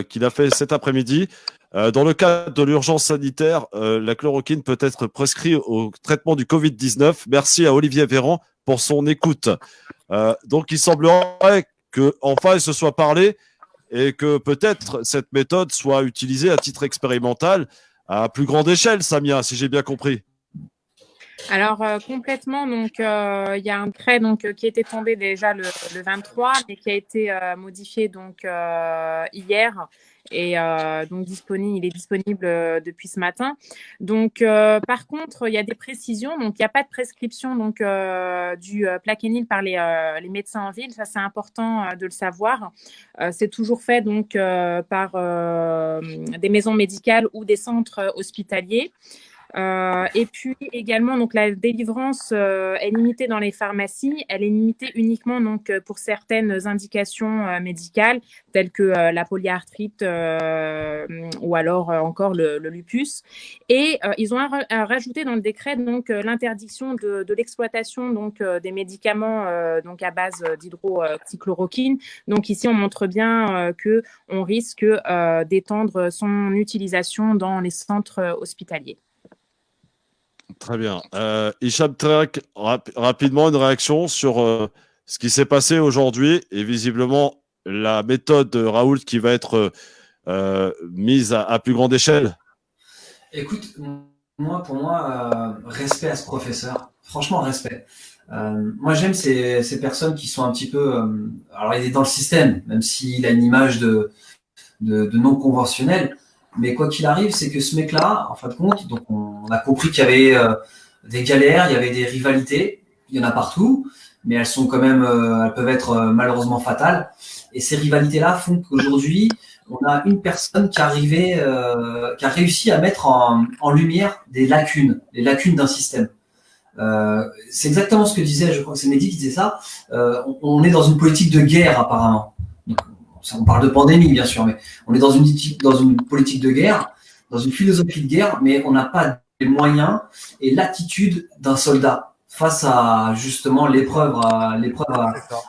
qu'il a fait cet après-midi. Dans le cadre de l'urgence sanitaire, la chloroquine peut être prescrite au traitement du Covid-19. Merci à Olivier Véran pour son écoute. Donc, il semblerait qu'enfin, il se soit parlé et que peut-être cette méthode soit utilisée à titre expérimental à plus grande échelle, Samia, si j'ai bien compris. Alors complètement, donc il y a un décret qui était tombé déjà le 23, mais qui a été modifié donc hier et donc il est disponible depuis ce matin. Donc par contre, il y a des précisions, donc il n'y a pas de prescription donc du Plaquenil par les médecins en ville, ça c'est important de le savoir. C'est toujours fait donc par des maisons médicales ou des centres hospitaliers. Et puis également, donc la délivrance est limitée dans les pharmacies. Elle est limitée uniquement donc pour certaines indications médicales telles que la polyarthrite ou alors encore le lupus. Et ils ont rajouté dans le décret donc l'interdiction de l'exploitation donc des médicaments donc à base d'hydroxychloroquine. Donc ici, on montre bien que on risque d'étendre son utilisation dans les centres hospitaliers. Très bien. Hicham Trek, rapidement, une réaction sur ce qui s'est passé aujourd'hui et visiblement la méthode de Raoult qui va être mise à plus grande échelle. Écoute, pour moi, respect à ce professeur. Franchement, respect. Moi, j'aime ces personnes qui sont un petit peu... alors, il est dans le système, même s'il a une image de non conventionnel. Mais quoi qu'il arrive, c'est que ce mec-là, en fin de compte, donc on a compris qu'il y avait des galères, il y avait des rivalités, il y en a partout, mais elles sont quand même, elles peuvent être malheureusement fatales. Et ces rivalités-là font qu'aujourd'hui, on a une personne qui a réussi à mettre en lumière les lacunes d'un système. C'est exactement ce que disait, je crois que c'est Mehdi qui disait ça. On est dans une politique de guerre apparemment. Donc, on parle de pandémie, bien sûr, mais on est dans une politique de guerre, dans une philosophie de guerre, mais on n'a pas les moyens et l'attitude d'un soldat face à justement l'épreuve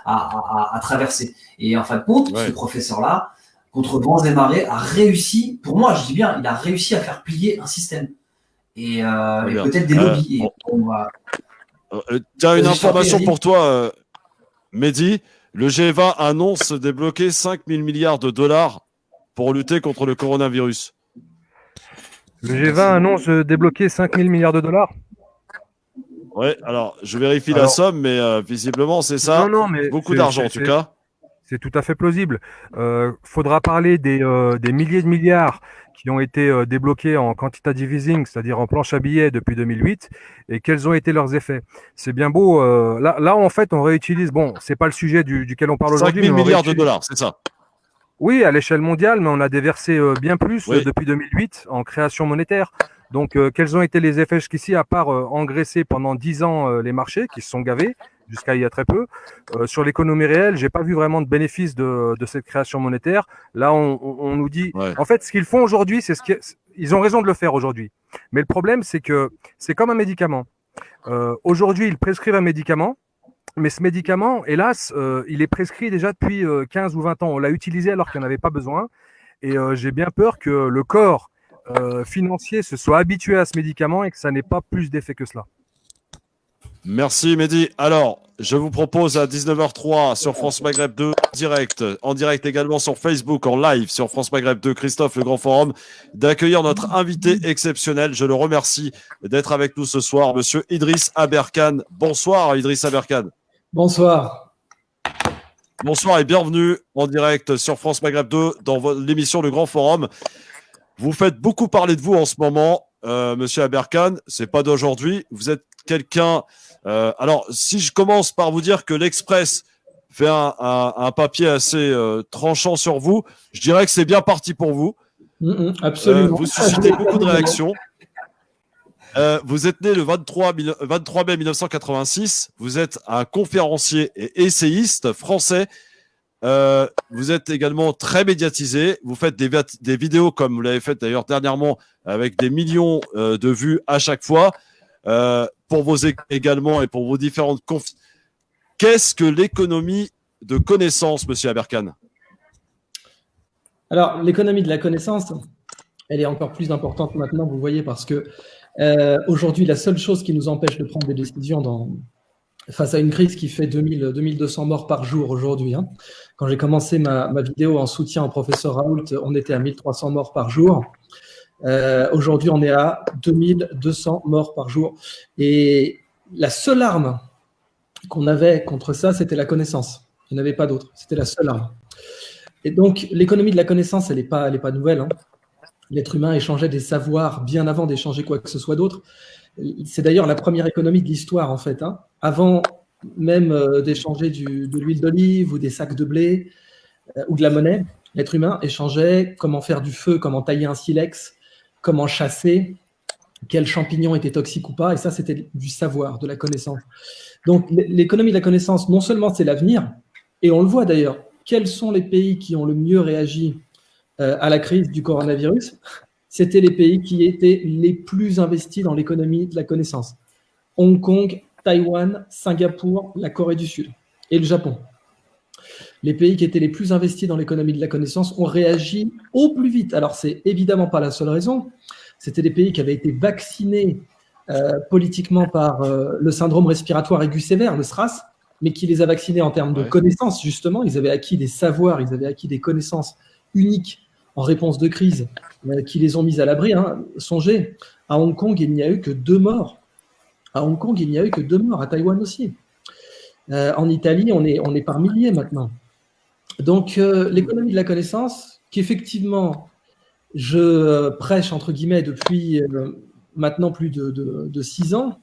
à traverser. Et en fin de compte, ce professeur-là, contre vents et marées, a réussi, pour moi, je dis bien, il a réussi à faire plier un système. Et peut-être des lobbies. Tiens, une information pour toi, Mehdi. Le G20 annonce débloquer 5 000 milliards de dollars pour lutter contre le coronavirus. Le G20 annonce débloquer 5 000 milliards de dollars? Oui, alors je vérifie la somme, mais visiblement c'est ça. Non, mais beaucoup d'argent en tout cas. C'est tout à fait plausible. Faudra parler des milliers de milliards qui ont été débloqués en quantitative easing, c'est-à-dire en planche à billets depuis 2008, et quels ont été leurs effets. C'est bien beau. Là, en fait, on réutilise. Bon, c'est pas le sujet duquel on parle aujourd'hui. 5 000 milliards de dollars, c'est ça. Oui, à l'échelle mondiale, mais on a déversé bien plus depuis 2008 en création monétaire. Donc, quels ont été les effets jusqu'ici, à part engraisser pendant 10 ans les marchés qui se sont gavés jusqu'à il y a très peu. Sur l'économie réelle, j'ai pas vu vraiment de bénéfice de cette création monétaire. Là, on nous dit... En fait, ce qu'ils font aujourd'hui, ils ont raison de le faire aujourd'hui. Mais le problème, c'est que c'est comme un médicament. Aujourd'hui, ils prescrivent un médicament, mais ce médicament, hélas, il est prescrit déjà depuis 15 ou 20 ans. On l'a utilisé alors qu'il n'y en avait pas besoin. Et j'ai bien peur que le corps financier se soit habitué à ce médicament et que ça n'ait pas plus d'effet que cela. Merci Mehdi. Alors, je vous propose à 19h03 sur France Maghreb 2 en direct également sur Facebook, en live sur France Maghreb 2, Christophe, le Grand Forum, d'accueillir notre invité exceptionnel. Je le remercie d'être avec nous ce soir, monsieur Idriss Aberkane. Bonsoir Idriss Aberkane. Bonsoir. Bonsoir et bienvenue en direct sur France Maghreb 2 dans l'émission Le Grand Forum. Vous faites beaucoup parler de vous en ce moment, Monsieur Aberkan. C'est pas d'aujourd'hui. Vous êtes quelqu'un. Alors, si je commence par vous dire que l'Express fait un papier assez tranchant sur vous, je dirais que c'est bien parti pour vous. Absolument. Vous suscitez beaucoup de réactions. Vous êtes né le 23 mai 1986. Vous êtes un conférencier et essayiste français. Vous êtes également très médiatisé. Vous faites des vidéos comme vous l'avez fait d'ailleurs dernièrement avec des millions de vues à chaque fois. Pour vos également et pour vos différentes conférences. Qu'est-ce que l'économie de connaissance, Monsieur Aberkan? Alors, l'économie de la connaissance, elle est encore plus importante maintenant, vous voyez, parce que aujourd'hui, la seule chose qui nous empêche de prendre des décisions face à une crise qui fait 2200 morts par jour aujourd'hui. Hein. Quand j'ai commencé ma vidéo en soutien au professeur Raoult, on était à 1300 morts par jour. Aujourd'hui, on est à 2200 morts par jour. Et la seule arme qu'on avait contre ça, c'était la connaissance. Il n'y en avait pas d'autre. C'était la seule arme. Et donc, l'économie de la connaissance, elle n'est pas nouvelle. Hein. L'être humain échangeait des savoirs bien avant d'échanger quoi que ce soit d'autre. C'est d'ailleurs la première économie de l'histoire, en fait. Hein. Avant même d'échanger de l'huile d'olive ou des sacs de blé ou de la monnaie, l'être humain échangeait comment faire du feu, comment tailler un silex, comment chasser, quels champignons étaient toxiques ou pas. Et ça, c'était du savoir, de la connaissance. Donc, l'économie de la connaissance, non seulement c'est l'avenir, et on le voit d'ailleurs, quels sont les pays qui ont le mieux réagi à la crise du coronavirus? C'était les pays qui étaient les plus investis dans l'économie de la connaissance. Hong Kong, Taïwan, Singapour, la Corée du Sud et le Japon. Les pays qui étaient les plus investis dans l'économie de la connaissance ont réagi au plus vite. Alors, c'est évidemment pas la seule raison. C'était des pays qui avaient été vaccinés politiquement par le syndrome respiratoire aigu sévère, le SRAS, mais qui les a vaccinés en termes de connaissances, justement. Ils avaient acquis des savoirs, ils avaient acquis des connaissances uniques en réponse de crise qui les ont mis à l'abri. Hein. Songez, à Hong Kong, il n'y a eu que 2 morts. À Hong Kong, il n'y a eu que 2 morts. À Taïwan aussi. En Italie, on est par milliers maintenant. Donc, l'économie de la connaissance, qu'effectivement, je prêche, entre guillemets, depuis maintenant plus de 6 ans,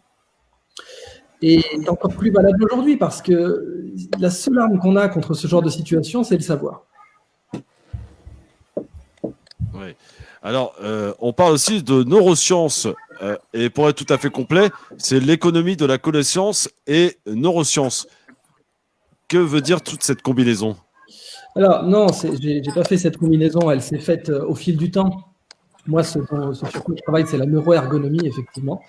et est encore plus valable aujourd'hui parce que la seule arme qu'on a contre ce genre de situation, c'est le savoir. Oui. Alors, on parle aussi de neurosciences, et pour être tout à fait complet, c'est l'économie de la connaissance et neurosciences. Que veut dire toute cette combinaison? Alors, non, j'ai pas fait cette combinaison, elle s'est faite au fil du temps. Moi, ce sur quoi je travaille, c'est la neuroergonomie, effectivement.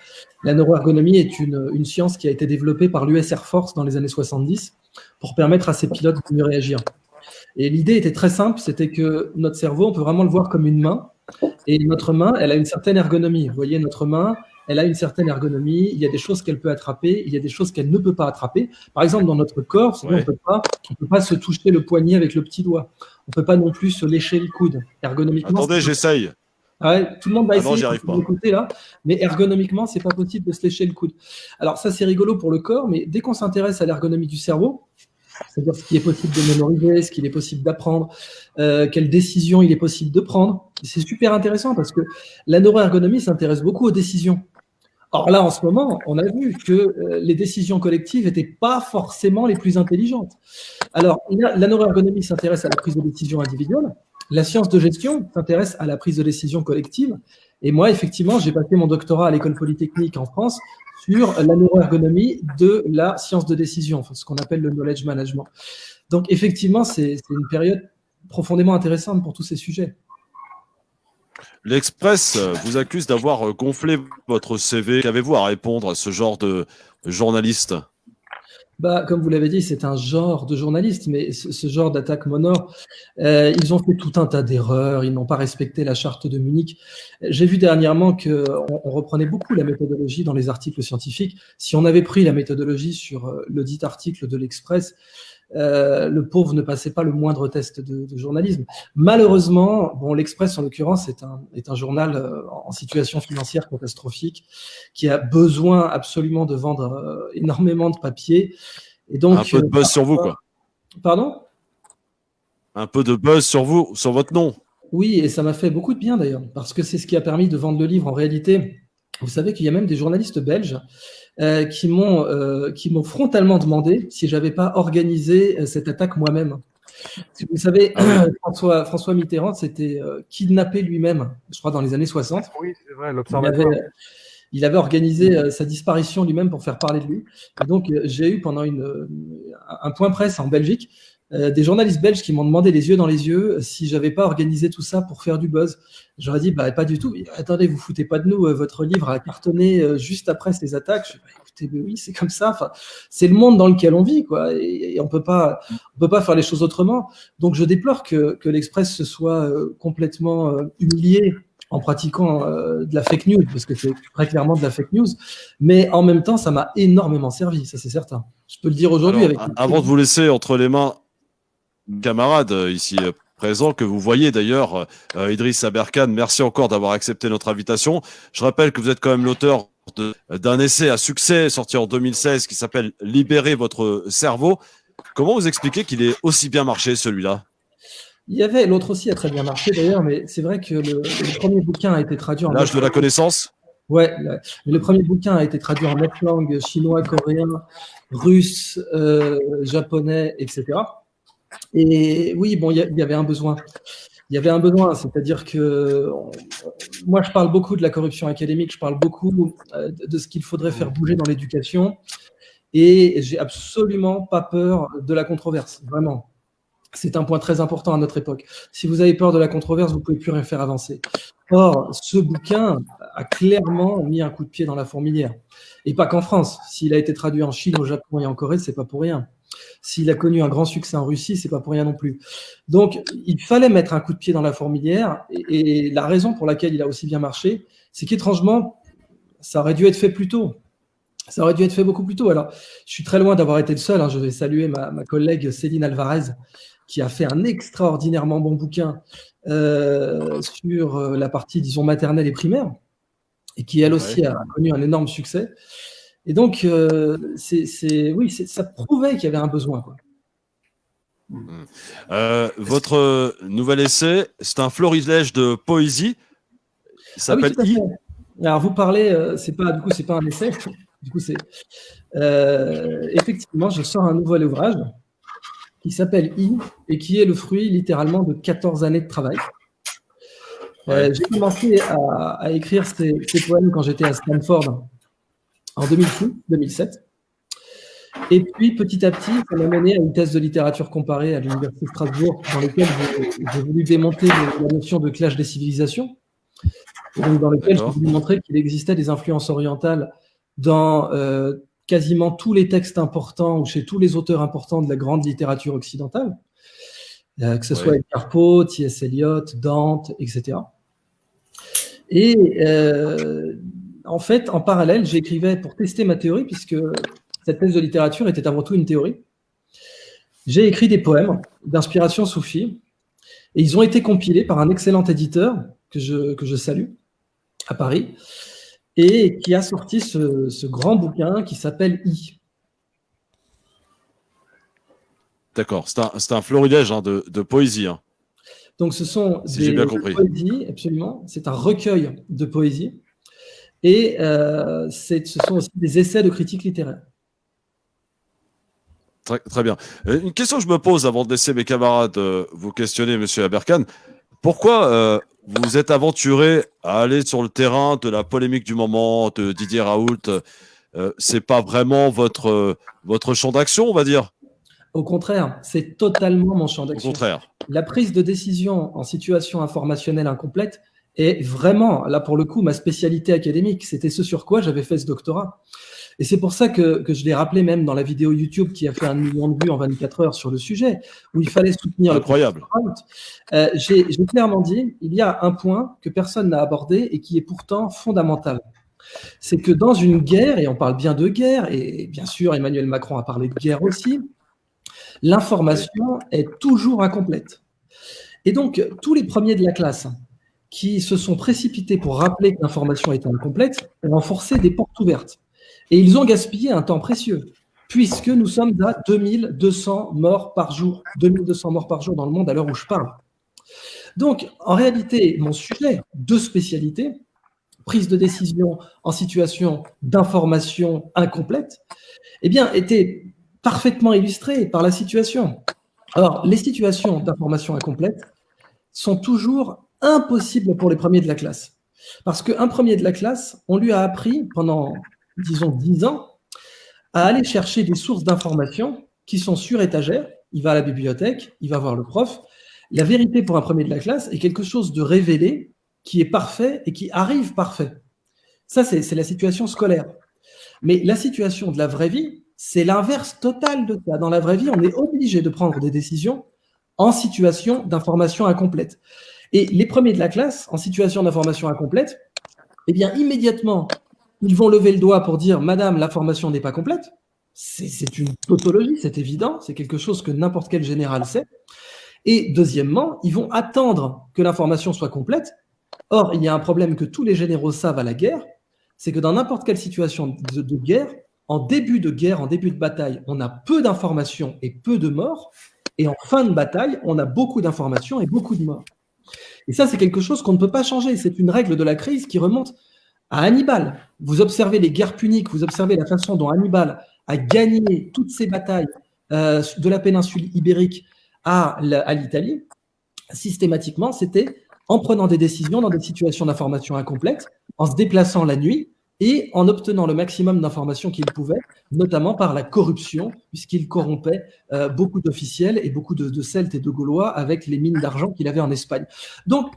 La neuroergonomie est une science qui a été développée par l'US Air Force dans les années 70 pour permettre à ses pilotes de mieux réagir. Et l'idée était très simple, c'était que notre cerveau, on peut vraiment le voir comme une main. Et notre main, elle a une certaine ergonomie. Vous voyez, notre main, elle a une certaine ergonomie. Il y a des choses qu'elle peut attraper, il y a des choses qu'elle ne peut pas attraper. Par exemple, dans notre corps, on peut pas se toucher le poignet avec le petit doigt. On peut pas non plus se lécher le coude. Ergonomiquement. Attendez, j'essaye. Ah ouais, tout le monde va essayer de l'écouter là, mais ergonomiquement, c'est pas possible de se lécher le coude. Alors ça, c'est rigolo pour le corps, mais dès qu'on s'intéresse à l'ergonomie du cerveau, c'est-à-dire ce qui est possible de mémoriser, ce qu'il est possible d'apprendre, quelles décisions il est possible de prendre, c'est super intéressant parce que la neuroergonomie s'intéresse beaucoup aux décisions. Or là, en ce moment, on a vu que les décisions collectives n'étaient pas forcément les plus intelligentes. Alors, la neuroergonomie s'intéresse à la prise de décision individuelle. La science de gestion s'intéresse à la prise de décision collective. Et moi, effectivement, j'ai passé mon doctorat à l'École Polytechnique en France sur la neuroergonomie de la science de décision, enfin, ce qu'on appelle le knowledge management. Donc, effectivement, c'est une période profondément intéressante pour tous ces sujets. L'Express vous accuse d'avoir gonflé votre CV. Qu'avez-vous à répondre à ce genre de journaliste? Comme vous l'avez dit, c'est un genre de journaliste, mais ce genre d'attaque monore, ils ont fait tout un tas d'erreurs, ils n'ont pas respecté la charte de Munich. J'ai vu dernièrement qu'on reprenait beaucoup la méthodologie dans les articles scientifiques. Si on avait pris la méthodologie sur le dit article de l'Express, le pauvre ne passait pas le moindre test de journalisme. Malheureusement, l'Express en l'occurrence est un journal en situation financière catastrophique qui a besoin absolument de vendre énormément de papier. Et donc, un peu de buzz sur vous, quoi. Pardon? Un peu de buzz sur vous, sur votre nom. Oui, et ça m'a fait beaucoup de bien d'ailleurs, parce que c'est ce qui a permis de vendre le livre. En réalité, vous savez qu'il y a même des journalistes belges qui m'ont frontalement demandé si j'avais pas organisé cette attaque moi-même. Si vous savez, François Mitterrand s'était kidnappé lui-même, je crois dans les années 60. Oui, c'est vrai, Il l'observatoire. il avait organisé sa disparition lui-même pour faire parler de lui. Et donc, j'ai eu pendant un point presse en Belgique des journalistes belges qui m'ont demandé les yeux dans les yeux si j'avais pas organisé tout ça pour faire du buzz. J'aurais dit, bah, pas du tout. Attendez, vous foutez pas de nous. Votre livre a cartonné juste après ces attaques. Je dis, bah, écoutez, mais oui, c'est comme ça. Enfin, c'est le monde dans lequel on vit, quoi. Et on peut pas faire les choses autrement. Donc, je déplore que l'Express se soit complètement humilié en pratiquant de la fake news, parce que c'est très clairement de la fake news, mais en même temps, ça m'a énormément servi, ça c'est certain. Je peux le dire aujourd'hui. Alors, avant de vous laisser entre les mains, camarades ici présents, que vous voyez d'ailleurs, Idriss Aberkane, merci encore d'avoir accepté notre invitation. Je rappelle que vous êtes quand même l'auteur d'un essai à succès sorti en 2016 qui s'appelle « Libérez votre cerveau ». Comment vous expliquez qu'il ait aussi bien marché celui-là ? Il y avait, l'autre aussi a très bien marché d'ailleurs, mais c'est vrai que le premier bouquin a été traduit en... L'âge de la connaissance ? Ouais, mais le premier bouquin a été traduit en 9 langues, chinois, coréen, russe, japonais, etc. Et oui, bon, il y avait un besoin. Il y avait un besoin, c'est-à-dire que moi, je parle beaucoup de la corruption académique, je parle beaucoup de ce qu'il faudrait faire bouger dans l'éducation, et j'ai absolument pas peur de la controverse, vraiment. C'est un point très important à notre époque. Si vous avez peur de la controverse, vous ne pouvez plus rien faire avancer. Or, ce bouquin a clairement mis un coup de pied dans la fourmilière. Et pas qu'en France. S'il a été traduit en Chine, au Japon et en Corée, c'est pas pour rien. S'il a connu un grand succès en Russie, c'est pas pour rien non plus. Donc, il fallait mettre un coup de pied dans la fourmilière. Et la raison pour laquelle il a aussi bien marché, c'est qu'étrangement, ça aurait dû être fait plus tôt. Ça aurait dû être fait beaucoup plus tôt. Alors, je suis très loin d'avoir été le seul. Je vais saluer ma collègue Céline Alvarez, qui a fait un extraordinairement bon bouquin sur la partie, disons, maternelle et primaire, et qui, elle aussi, a connu un énorme succès. Et donc, ça prouvait qu'il y avait un besoin, quoi. Votre nouvel essai, c'est un florilège de poésie. Il s'appelle I. Alors, vous parlez, c'est pas un essai. Du coup, effectivement, je sors un nouvel ouvrage qui s'appelle I et qui est le fruit littéralement de 14 années de travail. J'ai commencé à écrire ces poèmes quand j'étais à Stanford en 2006-2007. Et puis, petit à petit, ça m'a mené à une thèse de littérature comparée à l'Université de Strasbourg, dans laquelle j'ai voulu démonter la notion de clash des civilisations, donc dans lequel j'ai voulu montrer qu'il existait des influences orientales dans quasiment tous les textes importants ou chez tous les auteurs importants de la grande littérature occidentale, que ce soit Edgar Poe, T.S. Eliot, Dante, etc. Et en fait, en parallèle, j'écrivais pour tester ma théorie, puisque cette thèse de littérature était avant tout une théorie. J'ai écrit des poèmes d'inspiration soufie, et ils ont été compilés par un excellent éditeur que je salue à Paris, et qui a sorti ce grand bouquin qui s'appelle I. D'accord, c'est un florilège de poésie. Donc ce sont si des poésies, absolument. C'est un recueil de poésie. Et ce sont aussi des essais de critique littéraire. Très, très bien. Une question que je me pose avant de laisser mes camarades vous questionner, Monsieur Aberkane. Pourquoi vous êtes aventuré à aller sur le terrain de la polémique du moment, de Didier Raoult? C'est pas vraiment votre champ d'action, on va dire? Au contraire, c'est totalement mon champ d'action. Au contraire. La prise de décision en situation informationnelle incomplète est vraiment, là pour le coup, ma spécialité académique. C'était ce sur quoi j'avais fait ce doctorat. Et c'est pour ça que je l'ai rappelé même dans la vidéo YouTube qui a fait 1 million de vues en 24 heures sur le sujet, où il fallait soutenir Incroyable. J'ai clairement dit, il y a un point que personne n'a abordé et qui est pourtant fondamental. C'est que dans une guerre, et on parle bien de guerre, et bien sûr Emmanuel Macron a parlé de guerre aussi, l'information est toujours incomplète. Et donc, tous les premiers de la classe qui se sont précipités pour rappeler que l'information était incomplète ont forcé des portes ouvertes. Et ils ont gaspillé un temps précieux, puisque nous sommes à 2200 morts par jour. 2200 morts par jour dans le monde à l'heure où je parle. Donc, en réalité, mon sujet de spécialité, prise de décision en situation d'information incomplète, eh bien, était parfaitement illustré par la situation. Or, les situations d'information incomplète sont toujours impossibles pour les premiers de la classe. Parce qu'un premier de la classe, on lui a appris pendant, disons, 10 ans, à aller chercher des sources d'informations qui sont sur étagère. Il va à la bibliothèque, il va voir le prof. La vérité pour un premier de la classe est quelque chose de révélé, qui est parfait et qui arrive parfait. Ça, c'est la situation scolaire. Mais la situation de la vraie vie, c'est l'inverse total de ça. Dans la vraie vie, on est obligé de prendre des décisions en situation d'information incomplète. Et les premiers de la classe, en situation d'information incomplète, eh bien, immédiatement, ils vont lever le doigt pour dire « Madame, l'information n'est pas complète ». C'est une tautologie, c'est évident, c'est quelque chose que n'importe quel général sait. Et deuxièmement, ils vont attendre que l'information soit complète. Or, il y a un problème que tous les généraux savent à la guerre, c'est que dans n'importe quelle situation de guerre, en début de bataille, on a peu d'informations et peu de morts, et en fin de bataille, on a beaucoup d'informations et beaucoup de morts. Et ça, c'est quelque chose qu'on ne peut pas changer. C'est une règle de la crise qui remonte à Hannibal. Vous observez les guerres puniques, vous observez la façon dont Hannibal a gagné toutes ces batailles de la péninsule ibérique à l'Italie. Systématiquement, c'était en prenant des décisions dans des situations d'information incomplètes, en se déplaçant la nuit et en obtenant le maximum d'informations qu'il pouvait, notamment par la corruption, puisqu'il corrompait beaucoup d'officiels et beaucoup de Celtes et de Gaulois avec les mines d'argent qu'il avait en Espagne. Donc,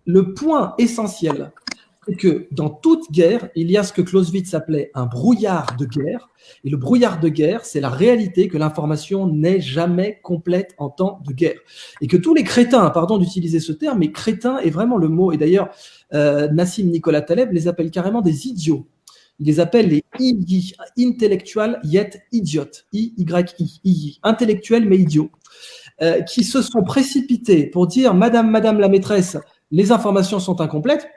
le point essentiel, c'est que dans toute guerre, il y a ce que Clausewitz appelait un brouillard de guerre. Et le brouillard de guerre, c'est la réalité que l'information n'est jamais complète en temps de guerre. Et que tous les crétins, pardon d'utiliser ce terme, mais crétin est vraiment le mot. Et d'ailleurs, Nassim Nicolas Taleb les appelle carrément des idiots. Il les appelle les IY, intellectual yet idiot, I-Y-I, intellectuels mais idiots, qui se sont précipités pour dire « Madame la maîtresse, les informations sont incomplètes »,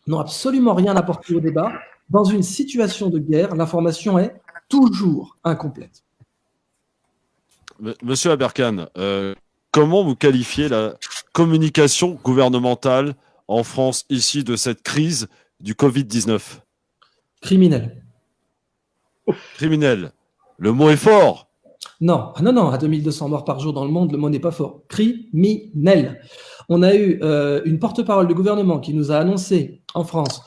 n'ont absolument rien apporté au débat. Dans une situation de guerre, l'information est toujours incomplète. Monsieur Aberkan, comment vous qualifiez la communication gouvernementale en France ici de cette crise du Covid-19 ? Criminel. Criminel. Le mot est fort. Non, à 2200 morts par jour dans le monde, le mot n'est pas fort. Criminel. On a eu une porte-parole du gouvernement qui nous a annoncé en France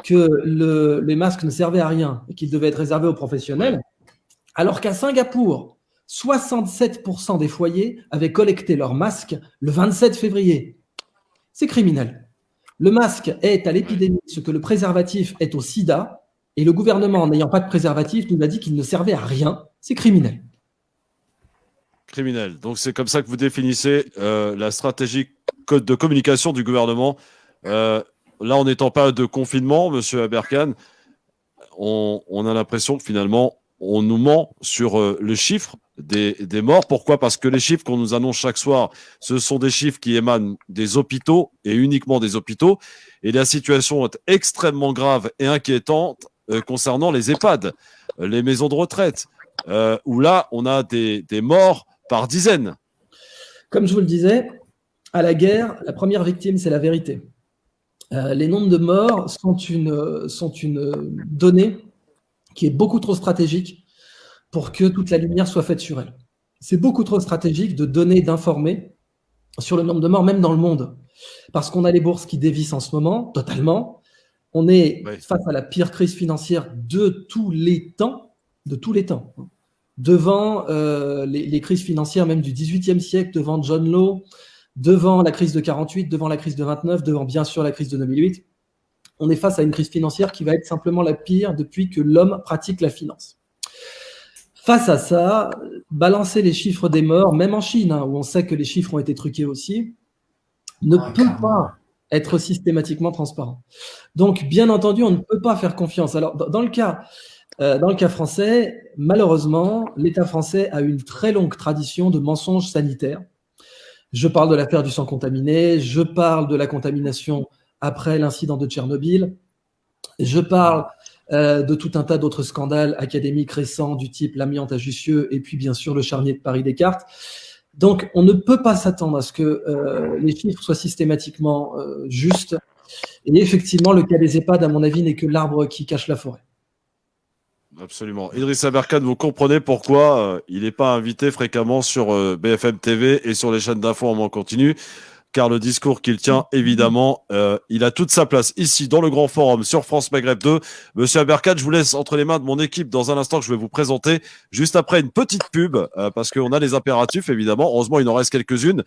que les masques ne servaient à rien et qu'ils devaient être réservés aux professionnels, alors qu'à Singapour, 67% des foyers avaient collecté leurs masques le 27 février. C'est criminel. Le masque est à l'épidémie ce que le préservatif est au sida, et le gouvernement, n'ayant pas de préservatif, nous a dit qu'il ne servait à rien. C'est criminel. Criminel. Donc c'est comme ça que vous définissez la stratégie de communication du gouvernement. Là, on n'est en période de confinement, monsieur Aberkan. On a l'impression que finalement, on nous ment sur le chiffre des morts. Pourquoi ? Parce que les chiffres qu'on nous annonce chaque soir, ce sont des chiffres qui émanent des hôpitaux et uniquement des hôpitaux. Et la situation est extrêmement grave et inquiétante concernant les EHPAD, les maisons de retraite, où là, on a des morts par dizaines. Comme je vous le disais, à la guerre, la première victime, c'est la vérité. Les nombres de morts sont une donnée qui est beaucoup trop stratégique pour que toute la lumière soit faite sur elle. C'est beaucoup trop stratégique de donner, d'informer sur le nombre de morts, même dans le monde. Parce qu'on a les bourses qui dévissent en ce moment, totalement. On est face à la pire crise financière de tous les temps, devant les crises financières même du XVIIIe siècle, devant John Law, devant la crise de 48, devant la crise de 29, devant bien sûr la crise de 2008. On est face à une crise financière qui va être simplement la pire depuis que l'homme pratique la finance. Face à ça, balancer les chiffres des morts, même en Chine, où on sait que les chiffres ont été truqués aussi, ne peut pas être systématiquement transparent. Donc, bien entendu, on ne peut pas faire confiance. Alors, dans le cas français, malheureusement, l'État français a une très longue tradition de mensonges sanitaires. Je parle de l'affaire du sang contaminé, je parle de la contamination après l'incident de Tchernobyl, je parle de tout un tas d'autres scandales académiques récents du type l'amiante à Jussieu et puis bien sûr le charnier de Paris Descartes. Donc, on ne peut pas s'attendre à ce que les chiffres soient systématiquement justes. Et effectivement, le cas des EHPAD, à mon avis, n'est que l'arbre qui cache la forêt. Absolument. Idriss Aberkane, vous comprenez pourquoi il n'est pas invité fréquemment sur BFM TV et sur les chaînes d'infos en continu, car le discours qu'il tient, évidemment, il a toute sa place ici, dans le grand forum, sur France Maghreb 2. Monsieur Aberkane, je vous laisse entre les mains de mon équipe dans un instant que je vais vous présenter, juste après une petite pub, parce qu'on a les impératifs, évidemment. Heureusement, il en reste quelques-unes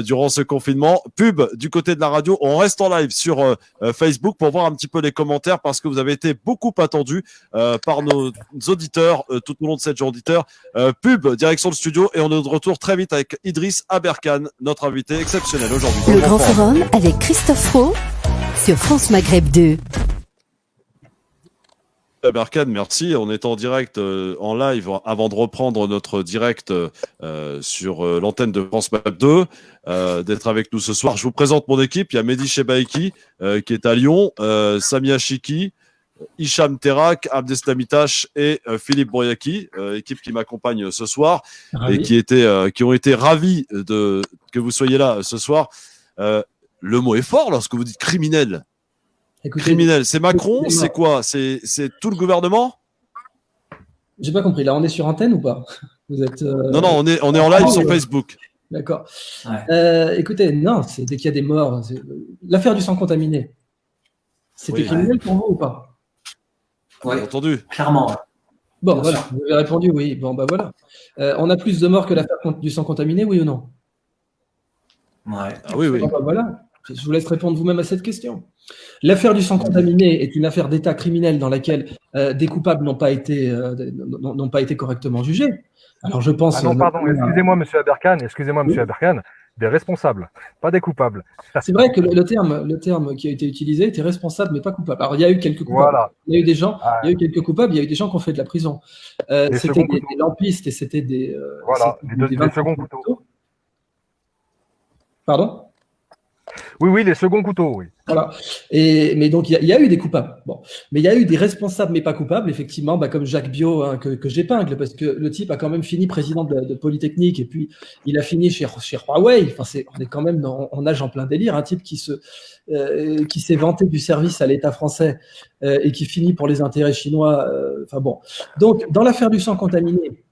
durant ce confinement. Pub du côté de la radio. On reste en live sur Facebook pour voir un petit peu les commentaires, parce que vous avez été beaucoup attendus par nos auditeurs tout au long de cette journée d'auditeurs. Pub, direction le studio, et on est de retour très vite avec Idriss Aberkane, notre invité exceptionnel aujourd'hui. Le Grand Forum avec Christophe Fro sur France Maghreb 2. Aberkane, merci. On est en direct, en live, avant de reprendre notre direct sur l'antenne de France Maghreb 2, d'être avec nous ce soir. Je vous présente mon équipe. Il y a Mehdi Chebaiki qui est à Lyon, Samia Chiki, Hicham Terak, Abdeslamitash et Philippe Boyaki, équipe qui m'accompagne ce soir et qui ont été ravis que vous soyez là ce soir. Le mot est fort lorsque vous dites criminel. Écoutez, criminel, c'est Macron, c'est quoi? C'est tout le gouvernement? J'ai pas compris. Là, on est sur antenne ou pas? Vous êtes Non, on est en live sur Facebook. D'accord. Ouais. Écoutez, non, c'est dès qu'il y a des morts. L'affaire du sang contaminé, c'était criminel pour vous ou pas? Oui, entendu. Clairement. Ouais. Bon, bien voilà, vous avez répondu oui. Bon, bah voilà. On a plus de morts que l'affaire du sang contaminé, oui ou non? Ouais. Ah oui. Bon, bah voilà. Je vous laisse répondre vous-même à cette question. L'affaire du sang contaminé est une affaire d'État criminel dans laquelle des coupables n'ont pas été correctement jugés. Alors je pense. Ah non, pardon, excusez-moi, monsieur Aberkane, des responsables, pas des coupables. C'est vrai que le terme qui a été utilisé était responsable, mais pas coupable. Alors il y a eu quelques coupables. Voilà. Il y a eu des gens, il y a eu quelques coupables, il y a eu des gens qui ont fait de la prison. C'était des lampistes et c'était des. Voilà, des seconds couteaux. Pardon? Oui, les seconds couteaux, oui. Voilà. Mais donc, il y a eu des coupables. Bon. Mais il y a eu des responsables, mais pas coupables, effectivement, comme Jacques Biot, hein, que j'épingle, parce que le type a quand même fini président de Polytechnique, et puis il a fini chez Huawei. Enfin, on est quand même, on nage en plein délire. Un type qui s'est vanté du service à l'État français et qui finit pour les intérêts chinois. Enfin bon. Donc, dans l'affaire du sang contaminé,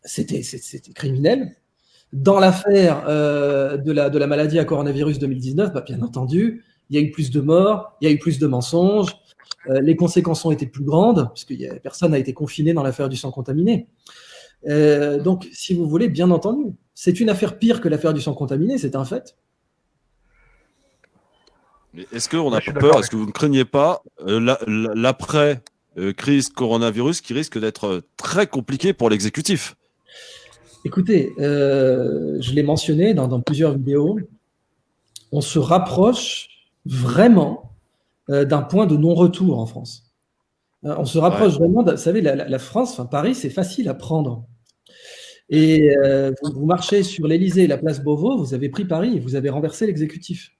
c'était criminel. Dans l'affaire de la maladie à coronavirus 2019, bien entendu, il y a eu plus de morts, il y a eu plus de mensonges, les conséquences ont été plus grandes, puisque personne n'a été confiné dans l'affaire du sang contaminé. Donc, si vous voulez, bien entendu, c'est une affaire pire que l'affaire du sang contaminé, c'est un fait. Mais est-ce qu'on a peur, est-ce que vous ne craignez pas l'après-crise coronavirus qui risque d'être très compliqué pour l'exécutif? Écoutez, je l'ai mentionné dans plusieurs vidéos, on se rapproche vraiment d'un point de non-retour en France. On se rapproche vraiment, vous savez, la France, enfin Paris, c'est facile à prendre. Et vous marchez sur l'Élysée et la place Beauvau, vous avez pris Paris et vous avez renversé l'exécutif.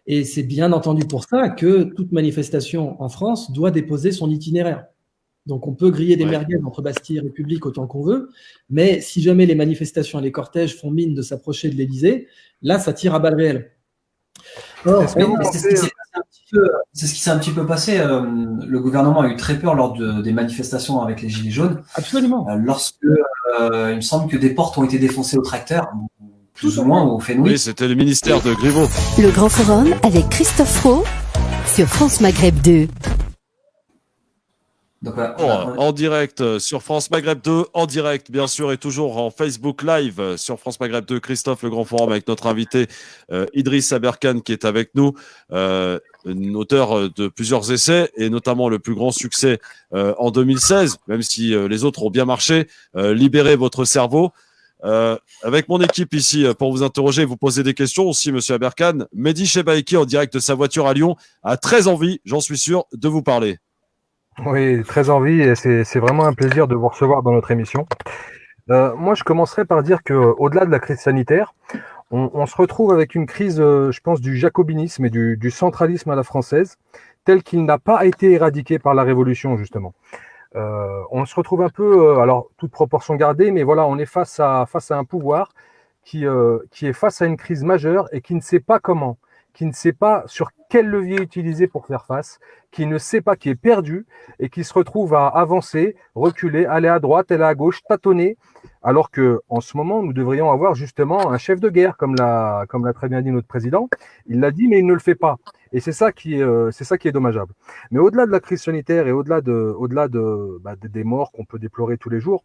Et c'est bien entendu pour ça que toute manifestation en France doit déposer son itinéraire. Donc, on peut griller des merguez entre Bastille et République autant qu'on veut, mais si jamais les manifestations et les cortèges font mine de s'approcher de l'Élysée, là, ça tire à balles réelles. C'est ce qui s'est un petit peu passé. Le gouvernement a eu très peur lors des manifestations avec les Gilets jaunes. Absolument. Lorsque il me semble que des portes ont été défoncées au tracteur, plus ou moins au Fenwick. Oui, c'était le ministère de Griveaux. Le Grand Forum avec Christophe Fro sur France Maghreb 2. Donc, en direct sur France Maghreb 2, en direct bien sûr et toujours en Facebook Live sur France Maghreb 2, Christophe le Grand Forum avec notre invité Idriss Aberkane qui est avec nous, auteur de plusieurs essais et notamment le plus grand succès en 2016, même si les autres ont bien marché, Libérez votre cerveau. Avec mon équipe ici pour vous interroger et vous poser des questions aussi, monsieur Aberkane, Mehdi Chebaiki en direct de sa voiture à Lyon a très envie, j'en suis sûr, de vous parler. Oui, très envie et c'est vraiment un plaisir de vous recevoir dans notre émission. Moi, je commencerai par dire qu'au-delà de la crise sanitaire, on se retrouve avec une crise, je pense, du jacobinisme et du centralisme à la française, tel qu'il n'a pas été éradiqué par la Révolution, justement. On se retrouve un peu, alors toute proportion gardée, mais voilà, on est face à un pouvoir qui est face à une crise majeure et qui ne sait pas comment, qui ne sait pas sur quel levier utiliser pour faire face, qui ne sait pas, qui est perdu et qui se retrouve à avancer, reculer, aller à droite, aller à gauche, tâtonner, alors que en ce moment, nous devrions avoir justement un chef de guerre, comme l'a très bien dit notre président. Il l'a dit, mais il ne le fait pas. Et c'est ça qui est dommageable. Mais au-delà de la crise sanitaire et au-delà des morts qu'on peut déplorer tous les jours,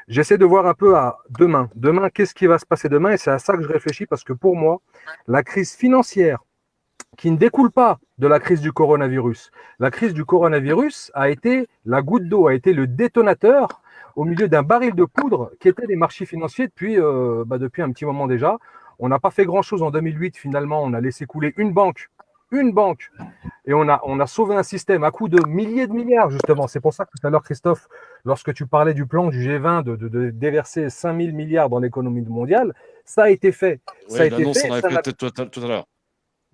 j'essaie de voir un peu à demain. Demain, qu'est-ce qui va se passer demain? Et c'est à ça que je réfléchis, parce que pour moi, la crise financière qui ne découle pas de la crise du coronavirus. La crise du coronavirus a été la goutte d'eau, a été le détonateur au milieu d'un baril de poudre qui étaient les marchés financiers depuis un petit moment déjà. On n'a pas fait grand-chose en 2008, finalement, on a laissé couler une banque, et on a sauvé un système à coût de milliers de milliards, justement. C'est pour ça que tout à l'heure, Christophe, lorsque tu parlais du plan du G20 de déverser 5 000 milliards dans l'économie mondiale, ça a été fait. Oui, Ça a été l'annonce, fait, on avait ça n'a- fait tout à l'heure.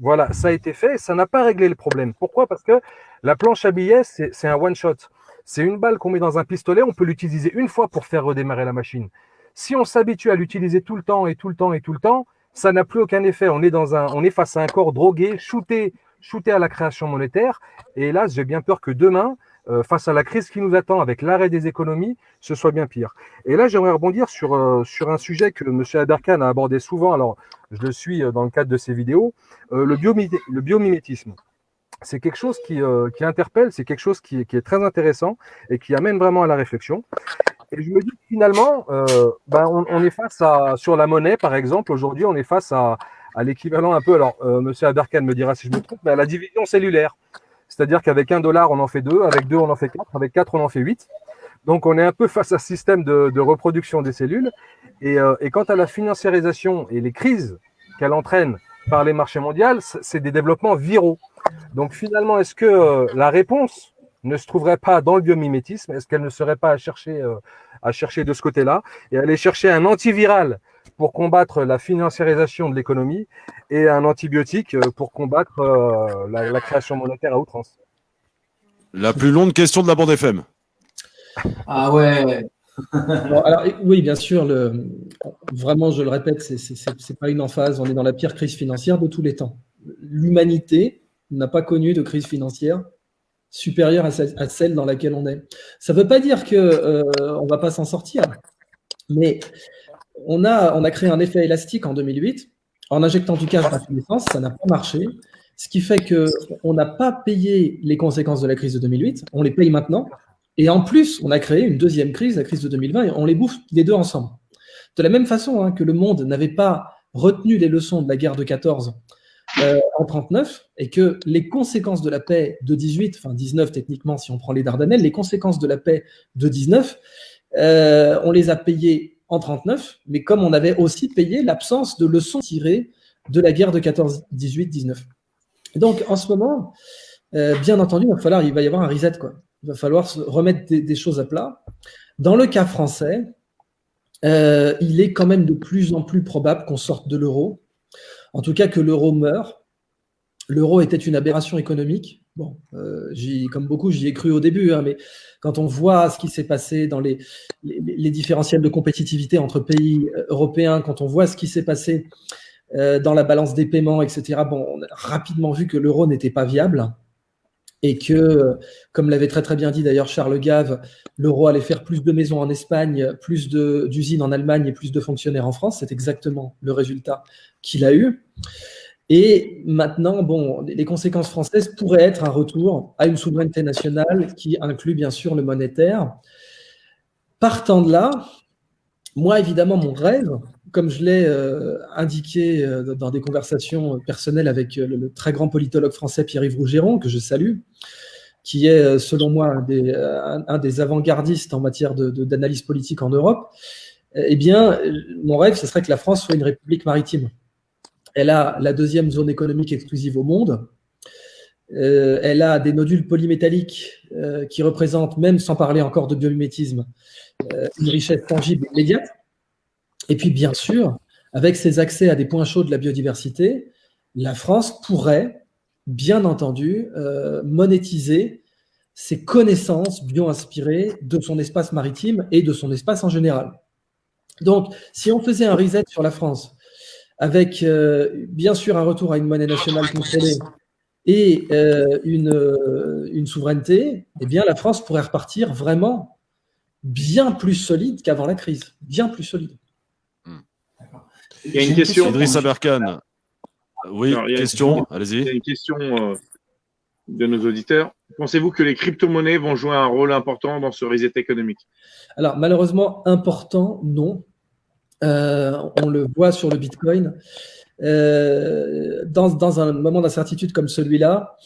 Voilà, ça a été fait, ça n'a pas réglé le problème. Pourquoi? Parce que la planche à billets, c'est un one-shot. C'est une balle qu'on met dans un pistolet, on peut l'utiliser une fois pour faire redémarrer la machine. Si on s'habitue à l'utiliser tout le temps et tout le temps et tout le temps, ça n'a plus aucun effet. On est face à un corps drogué, shooté à la création monétaire. Et hélas, j'ai bien peur que demain, face à la crise qui nous attend avec l'arrêt des économies, ce soit bien pire. Et là, j'aimerais rebondir sur un sujet que M. Adarkan a abordé souvent. Alors, je le suis dans le cadre de ses vidéos, le biomimétisme. C'est quelque chose qui interpelle, c'est quelque chose qui est très intéressant et qui amène vraiment à la réflexion. Et je me dis que finalement, on est face à, sur la monnaie par exemple, aujourd'hui on est face à l'équivalent un peu, alors M. Adarkan me dira si je me trompe, mais à la division cellulaire. C'est-à-dire qu'avec $1 on en fait 2, avec 2 on en fait 4, avec 4 on en fait 8. Donc on est un peu face à ce système de reproduction des cellules. Et quant à la financiarisation et les crises qu'elle entraîne par les marchés mondiaux, c'est des développements viraux. Donc finalement, est-ce que la réponse ne se trouverait pas dans le biomimétisme? Est-ce qu'elle ne serait pas à chercher de ce côté-là et aller chercher un antiviral pour combattre la financiarisation de l'économie et un antibiotique pour combattre la création monétaire à outrance? La plus longue question de la bande FM. Ah ouais. Bon, alors, oui, bien sûr, vraiment, je le répète, c'est pas une emphase. On est dans la pire crise financière de tous les temps. L'humanité n'a pas connu de crise financière supérieure à celle dans laquelle on est. Ça ne veut pas dire qu'on ne va pas s'en sortir, mais on a créé un effet élastique en 2008 en injectant du cash dans tous les sens. Ça n'a pas marché, ce qui fait qu'on n'a pas payé les conséquences de la crise de 2008. On les paye maintenant. Et en plus, on a créé une deuxième crise, la crise de 2020, et on les bouffe les deux ensemble. De la même façon que le monde n'avait pas retenu les leçons de la guerre de 14 en 39, et que les conséquences de la paix de 18, enfin 19 techniquement si on prend les Dardanelles, les conséquences de la paix de 19, on les a payées en 39, mais comme on avait aussi payé l'absence de leçons tirées de la guerre de 14, 18, 19. Donc en ce moment, bien entendu, il va y avoir un reset, quoi. Il va falloir se remettre des choses à plat. Dans le cas français, il est quand même de plus en plus probable qu'on sorte de l'euro. En tout cas, que l'euro meure. L'euro était une aberration économique. Bon, comme beaucoup, j'y ai cru au début, mais quand on voit ce qui s'est passé dans les différentiels de compétitivité entre pays européens, quand on voit ce qui s'est passé dans la balance des paiements, etc., on a rapidement vu que l'euro n'était pas viable. Et que, comme l'avait très très bien dit d'ailleurs Charles Gave, l'euro allait faire plus de maisons en Espagne, plus d'usines en Allemagne et plus de fonctionnaires en France. C'est exactement le résultat qu'il a eu. Et maintenant, les conséquences françaises pourraient être un retour à une souveraineté nationale qui inclut bien sûr le monétaire. Partant de là, moi évidemment mon rêve, comme je l'ai indiqué dans des conversations personnelles avec le très grand politologue français Pierre-Yves Rougeron, que je salue, qui est selon moi un des avant-gardistes en matière d'analyse politique en Europe, eh bien, mon rêve, ce serait que la France soit une république maritime. Elle a la deuxième zone économique exclusive au monde. Elle a des nodules polymétalliques qui représentent, même sans parler encore de biomimétisme, une richesse tangible et immédiate. Et puis, bien sûr, avec ses accès à des points chauds de la biodiversité, la France pourrait, bien entendu, monétiser ses connaissances bio-inspirées de son espace maritime et de son espace en général. Donc, si on faisait un reset sur la France, avec bien sûr un retour à une monnaie nationale contrôlée et une souveraineté, eh bien la France pourrait repartir vraiment bien plus solide qu'avant la crise, bien plus solide. Il y a une question. Idriss Aberkan. Oui, Alors, question, il y allez-y. a une question de nos auditeurs. Pensez-vous que les crypto-monnaies vont jouer un rôle important dans ce reset économique? Alors, malheureusement, important, non. On le voit sur le Bitcoin. Dans un moment d'incertitude comme celui-là,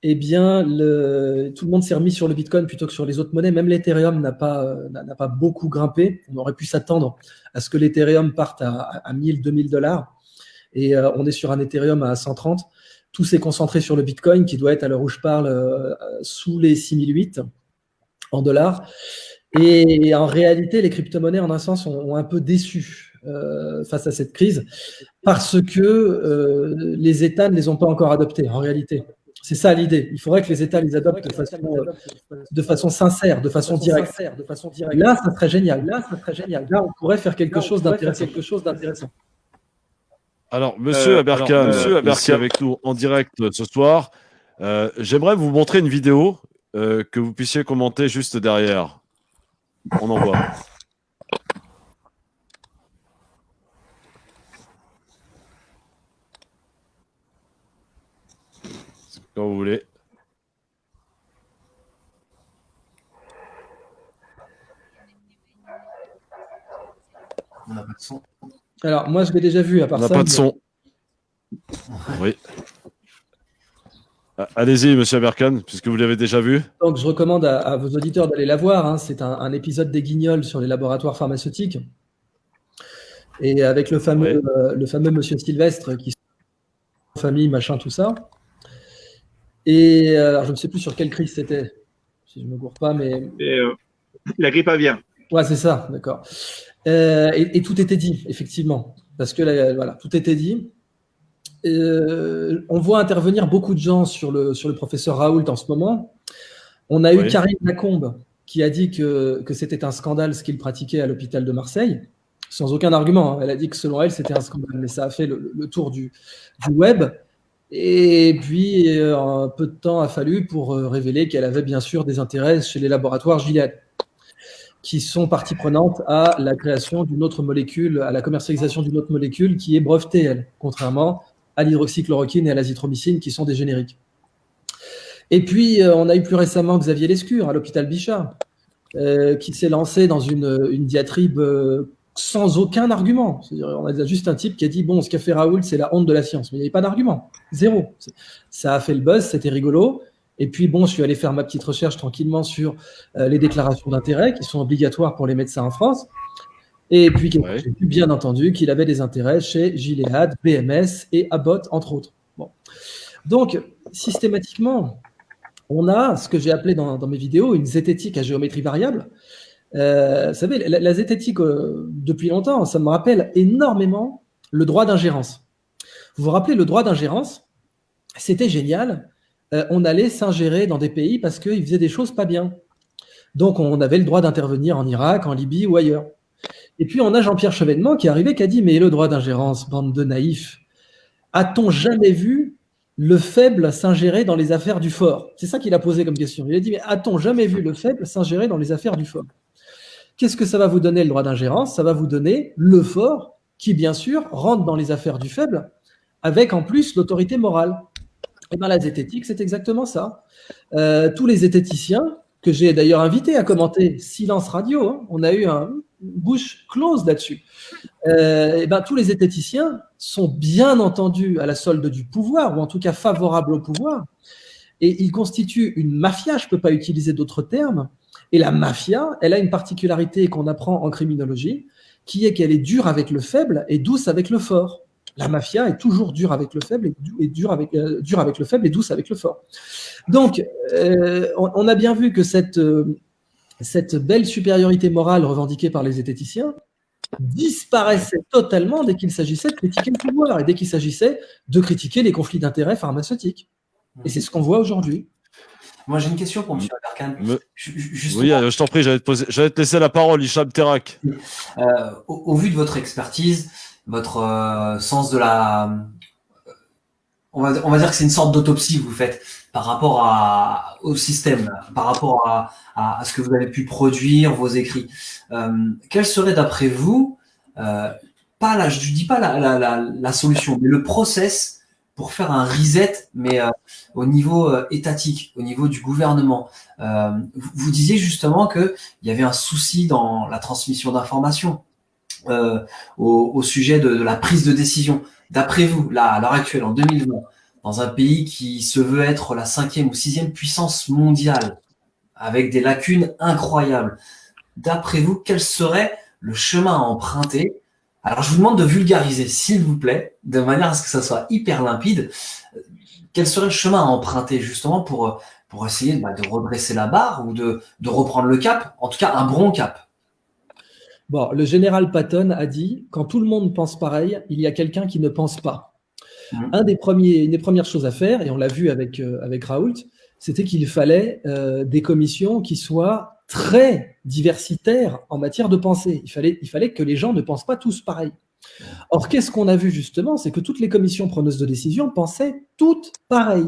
eh bien, tout le monde s'est remis sur le Bitcoin plutôt que sur les autres monnaies. Même l'Ethereum n'a pas beaucoup grimpé. On aurait pu s'attendre à ce que l'Ethereum parte à 1000, 2000 $. Et on est sur un Ethereum à 130. Tout s'est concentré sur le Bitcoin qui doit être, à l'heure où je parle, sous les 6008 en dollars. Et en réalité, les crypto-monnaies, en un sens, ont un peu déçu face à cette crise parce que les États ne les ont pas encore adoptés, en réalité. C'est ça l'idée. Il faudrait que les États les adoptent de façon sincère, de façon directe. Là, ça serait génial. Là, on pourrait faire quelque chose d'intéressant. Alors, monsieur Aberkan, ici avec nous en direct ce soir. J'aimerais vous montrer une vidéo que vous puissiez commenter juste derrière. On envoie. Quand vous voulez. On n'a pas de son. Alors, moi, je l'ai déjà vu à part On n'a ça. pas de son. Oui. Allez-y, monsieur Aberkan, puisque vous l'avez déjà vu. Donc, je recommande à vos auditeurs d'aller la voir. Hein. C'est un épisode des Guignols sur les laboratoires pharmaceutiques. Et avec le fameux monsieur Sylvestre qui est famille, machin, tout ça. Et alors, je ne sais plus sur quelle crise c'était, si je ne me gourre pas, mais. La grippe aviaire. Ouais, c'est ça, d'accord. Et tout était dit, effectivement. Parce que voilà, tout était dit. On voit intervenir beaucoup de gens sur le professeur Raoult en ce moment. On a eu Karine Lacombe qui a dit que c'était un scandale ce qu'il pratiquait à l'hôpital de Marseille, sans aucun argument. Elle a dit que selon elle, c'était un scandale, mais ça a fait le tour du web. Et puis, un peu de temps a fallu pour révéler qu'elle avait bien sûr des intérêts chez les laboratoires Gilead, qui sont partie prenante à la création d'une autre molécule, à la commercialisation d'une autre molécule qui est brevetée, elle, contrairement à l'hydroxychloroquine et à l'azithromycine, qui sont des génériques. Et puis, on a eu plus récemment Xavier Lescure, à l'hôpital Bichat, qui s'est lancé dans une diatribe sans aucun argument. C'est-à-dire, on a juste un type qui a dit « Bon, ce qu'a fait Raoult, c'est la honte de la science ». Mais il n'y avait pas d'argument. Zéro. Ça a fait le buzz, c'était rigolo. Et puis, bon, je suis allé faire ma petite recherche tranquillement sur les déclarations d'intérêt qui sont obligatoires pour les médecins en France. Et puis, j'ai vu, bien entendu, qu'il avait des intérêts chez Gilead, BMS et Abbott, entre autres. Bon. Donc, systématiquement, on a ce que j'ai appelé dans mes vidéos une zététique à géométrie variable. Vous savez, la zététique, depuis longtemps, ça me rappelle énormément le droit d'ingérence. Vous vous rappelez, le droit d'ingérence, c'était génial. On allait s'ingérer dans des pays parce qu'ils faisaient des choses pas bien. Donc, on avait le droit d'intervenir en Irak, en Libye ou ailleurs. Et puis, on a Jean-Pierre Chevènement qui est arrivé, qui a dit « Mais le droit d'ingérence, bande de naïfs, a-t-on jamais vu le faible s'ingérer dans les affaires du fort ?» C'est ça qu'il a posé comme question. Il a dit « Mais a-t-on jamais vu le faible s'ingérer dans les affaires du fort ?» Qu'est-ce que ça va vous donner, le droit d'ingérence? Ça va vous donner le fort qui, bien sûr, rentre dans les affaires du faible, avec en plus l'autorité morale. Et bien, la zététique, c'est exactement ça. Tous les zététiciens, que j'ai d'ailleurs invités à commenter Silence Radio, hein, on a eu une bouche close là-dessus. Et ben, tous les zététiciens sont bien entendu à la solde du pouvoir, ou en tout cas favorables au pouvoir, et ils constituent une mafia, je ne peux pas utiliser d'autres termes, et la mafia, elle a une particularité qu'on apprend en criminologie, qui est qu'elle est dure avec le faible et douce avec le fort. La mafia est toujours dure avec le faible et dure avec le faible et douce avec le fort. Donc, on a bien vu que cette belle supériorité morale revendiquée par les zététiciens disparaissait totalement dès qu'il s'agissait de critiquer le pouvoir et dès qu'il s'agissait de critiquer les conflits d'intérêts pharmaceutiques. Et c'est ce qu'on voit aujourd'hui. Moi, j'ai une question pour M. Aberkan. Oui, je t'en prie, j'allais te laisser la parole, Hicham Terak. Au vu de votre expertise, votre sens de la... On va dire que c'est une sorte d'autopsie que vous faites par rapport au système, par rapport à ce que vous avez pu produire, vos écrits. Quelle serait d'après vous, je dis pas la solution, mais le process pour faire un reset, mais au niveau étatique, au niveau du gouvernement. Vous disiez justement qu'il y avait un souci dans la transmission d'informations au sujet de la prise de décision. D'après vous, là, à l'heure actuelle, en 2020, dans un pays qui se veut être la 5e ou 6e puissance mondiale, avec des lacunes incroyables, d'après vous, quel serait le chemin à emprunter? Alors, je vous demande de vulgariser, s'il vous plaît, de manière à ce que ça soit hyper limpide. Quel serait le chemin à emprunter, justement, pour essayer de redresser la barre ou de reprendre le cap, en tout cas un bon cap? Bon, le général Patton a dit « Quand tout le monde pense pareil, il y a quelqu'un qui ne pense pas ». Une des premières choses à faire, et on l'a vu avec Raoult, c'était qu'il fallait des commissions qui soient très diversitaires en matière de pensée. Il fallait que les gens ne pensent pas tous pareil. Or, qu'est-ce qu'on a vu justement? C'est que toutes les commissions preneuses de décision pensaient toutes pareil.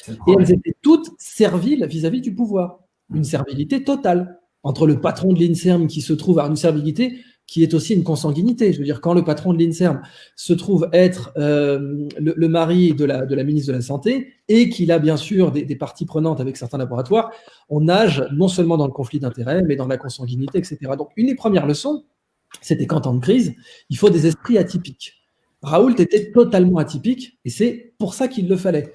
Et elles étaient toutes serviles vis-à-vis du pouvoir. Une servilité totale. Entre le patron de l'INSERM qui se trouve à une servilité qui est aussi une consanguinité. Je veux dire, quand le patron de l'INSERM se trouve être le mari de la ministre de la Santé et qu'il a bien sûr des parties prenantes avec certains laboratoires, on nage non seulement dans le conflit d'intérêts, mais dans la consanguinité, etc. Donc, une des premières leçons, c'était qu'en temps de crise, il faut des esprits atypiques. Raoult était totalement atypique et c'est pour ça qu'il le fallait.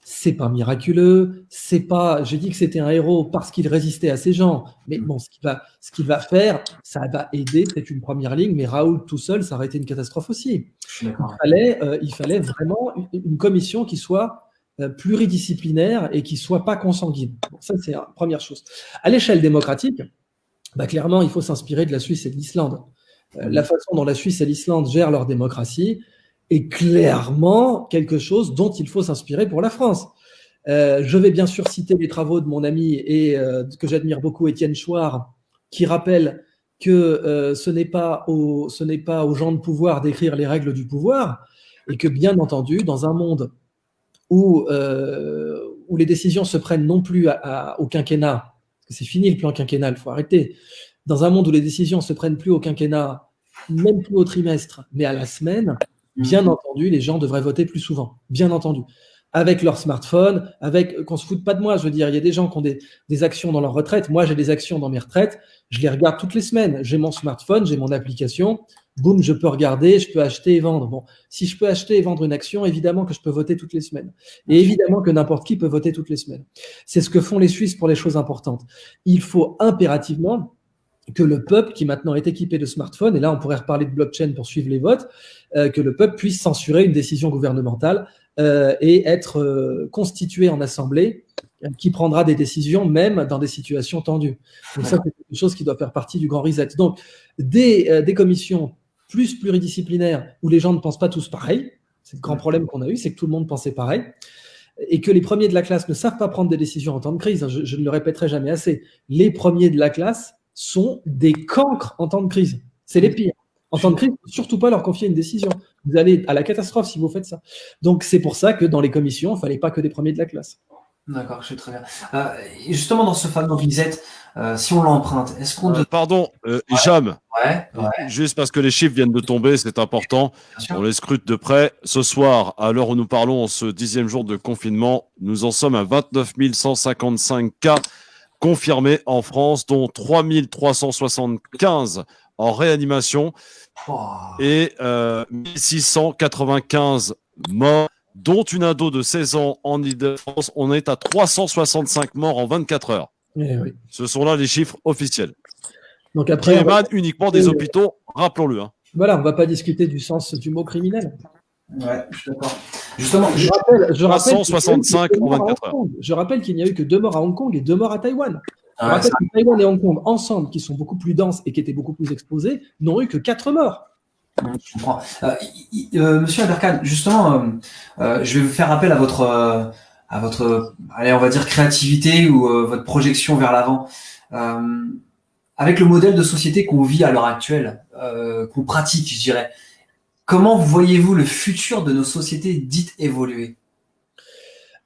C'est pas miraculeux, c'est pas. J'ai dit que c'était un héros parce qu'il résistait à ces gens. Mais bon, ce qu'il va faire, ça va aider. C'est une première ligne, mais Raoult tout seul, ça aurait été une catastrophe aussi. Il fallait vraiment une commission qui soit pluridisciplinaire et qui soit pas consanguine. Bon, ça, c'est la première chose. À l'échelle démocratique, clairement, il faut s'inspirer de la Suisse et de l'Islande. La façon dont la Suisse et l'Islande gèrent leur démocratie est clairement quelque chose dont il faut s'inspirer pour la France. Je vais bien sûr citer les travaux de mon ami et que j'admire beaucoup, Étienne Chouard, qui rappelle que ce n'est pas aux gens de pouvoir d'écrire les règles du pouvoir et que bien entendu, dans un monde où les décisions se prennent non plus au quinquennat, parce que c'est fini le plan quinquennal, il faut arrêter. Dans un monde où les décisions se prennent plus au quinquennat, même plus au trimestre, mais à la semaine, bien entendu, les gens devraient voter plus souvent, bien entendu. Avec leur smartphone, qu'on se foute pas de moi, je veux dire, il y a des gens qui ont des actions dans leur retraite. Moi, j'ai des actions dans mes retraites, je les regarde toutes les semaines. J'ai mon smartphone, j'ai mon application, boum, je peux regarder, je peux acheter et vendre. Bon, si je peux acheter et vendre une action, évidemment que je peux voter toutes les semaines. Et évidemment que n'importe qui peut voter toutes les semaines. C'est ce que font les Suisses pour les choses importantes. Il faut impérativement que le peuple, qui maintenant est équipé de smartphones, et là on pourrait reparler de blockchain pour suivre les votes, que le peuple puisse censurer une décision gouvernementale et être constitué en assemblée qui prendra des décisions même dans des situations tendues. Donc ça, c'est quelque chose qui doit faire partie du grand reset. Donc des commissions plus pluridisciplinaires où les gens ne pensent pas tous pareil, c'est le grand problème qu'on a eu, c'est que tout le monde pensait pareil, et que les premiers de la classe ne savent pas prendre des décisions en temps de crise. Je ne le répéterai jamais assez. Les premiers de la classe sont des cancres en temps de crise. C'est les pires. En temps de crise, surtout pas leur confier une décision. Vous allez à la catastrophe si vous faites ça. Donc, c'est pour ça que dans les commissions, il ne fallait pas que des premiers de la classe. D'accord, je sais très bien. Et justement, dans ce fameux reset, si on l'emprunte, est-ce qu'on... Pardon, Hicham. Ouais. Juste parce que les chiffres viennent de tomber, c'est important. On les scrute de près. Ce soir, à l'heure où nous parlons, en ce 10e jour de confinement, nous en sommes à 29 155 cas confirmés en France, dont 3 375 en réanimation et 1695 morts, dont une ado de 16 ans en Île-de-France. On est à 365 morts en 24 heures. Oui. Ce sont là les chiffres officiels. Donc après, qui émanent uniquement des hôpitaux, rappelons-le. Voilà, on ne va pas discuter du sens du mot criminel. Ouais, je suis d'accord. Justement, je rappelle 365 en 24 heures. Je rappelle qu'il n'y a eu que 2 morts à Hong Kong et 2 morts à Taïwan. Je rappelle que Taïwan et Hong Kong, ensemble, qui sont beaucoup plus denses et qui étaient beaucoup plus exposés, n'ont eu que 4 morts. Je comprends. Monsieur Aberkan, justement, je vais vous faire appel à votre, allez, on va dire créativité ou votre projection vers l'avant. Avec le modèle de société qu'on vit à l'heure actuelle, qu'on pratique, je dirais, comment voyez-vous le futur de nos sociétés dites évoluées?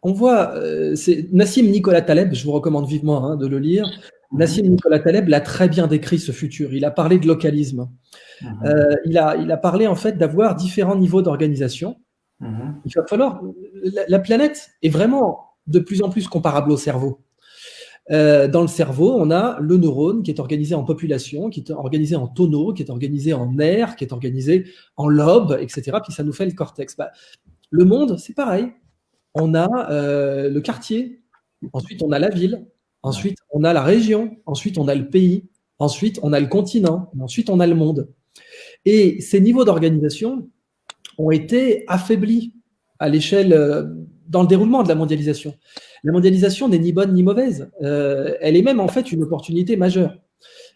On voit, c'est Nassim Nicolas Taleb, je vous recommande vivement de le lire. Nassim Nicolas Taleb l'a très bien décrit ce futur. Il a parlé de localisme. Il a parlé en fait d'avoir différents niveaux d'organisation. Il va falloir. La planète est vraiment de plus en plus comparable au cerveau. Dans le cerveau, on a le neurone qui est organisé en population, qui est organisé en tonneaux, qui est organisé en aires, qui est organisé en lobes, etc. Puis ça nous fait le cortex. Le monde, c'est pareil. On a le quartier, ensuite on a la ville, ensuite on a la région, ensuite on a le pays, ensuite on a le continent, ensuite on a le monde. Et ces niveaux d'organisation ont été affaiblis à l'échelle, dans le déroulement de la mondialisation. La mondialisation n'est ni bonne ni mauvaise. Elle est même en fait une opportunité majeure.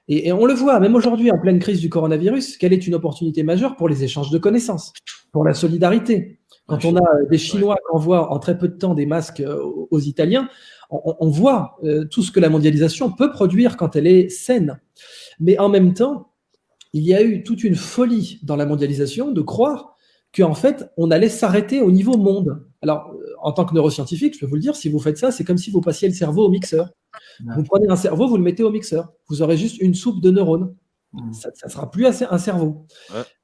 Et on le voit, même aujourd'hui, en pleine crise du coronavirus, quelle est une opportunité majeure pour les échanges de connaissances, pour la solidarité. Quand on a des Chinois qui envoient en très peu de temps des masques aux Italiens, on voit tout ce que la mondialisation peut produire quand elle est saine. Mais en même temps, il y a eu toute une folie dans la mondialisation de croire qu'en fait, on allait s'arrêter au niveau monde. Alors, en tant que neuroscientifique, je peux vous le dire, si vous faites ça, c'est comme si vous passiez le cerveau au mixeur. Vous prenez un cerveau, vous le mettez au mixeur. Vous aurez juste une soupe de neurones. Ça ne sera plus un cerveau.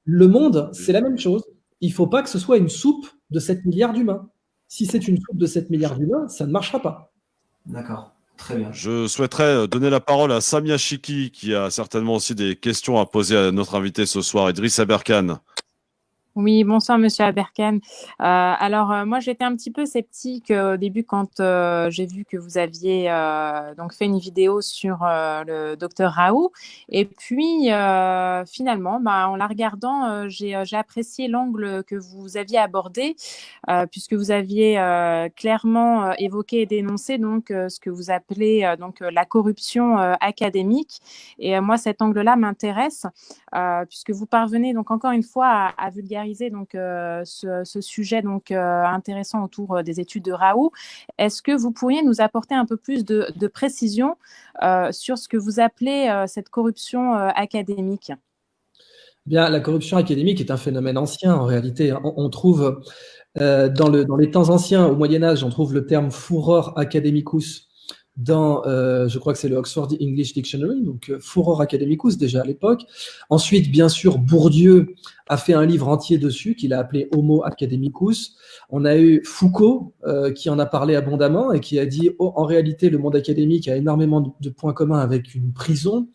Le monde, c'est la même chose. Il ne faut pas que ce soit une soupe de 7 milliards d'humains. Si c'est une soupe de 7 milliards d'humains, ça ne marchera pas. D'accord, très bien. Je souhaiterais donner la parole à Samia Chiki, qui a certainement aussi des questions à poser à notre invité ce soir, Idriss Aberkane. Oui, bonsoir Monsieur Aberkane. Moi, j'étais un petit peu sceptique au début quand j'ai vu que vous aviez donc fait une vidéo sur le docteur Raoult. Et puis, finalement, en la regardant, j'ai apprécié l'angle que vous aviez abordé, puisque vous aviez clairement évoqué et dénoncé donc ce que vous appelez la corruption académique. Et moi, cet angle-là m'intéresse, puisque vous parvenez donc encore une fois à vulgariser donc ce sujet donc intéressant autour des études de Raoult. Est-ce que vous pourriez nous apporter un peu plus de précision sur ce que vous appelez cette corruption académique? Bien, la corruption académique est un phénomène ancien en réalité. On trouve dans les temps anciens, au Moyen-Âge, on trouve le terme furor academicus dans, je crois que c'est le Oxford English Dictionary, donc furor academicus déjà à l'époque. Ensuite, bien sûr, Bourdieu a fait un livre entier dessus qu'il a appelé Homo academicus. On a eu Foucault qui en a parlé abondamment et qui a dit en réalité le monde académique a énormément de points communs avec une prison,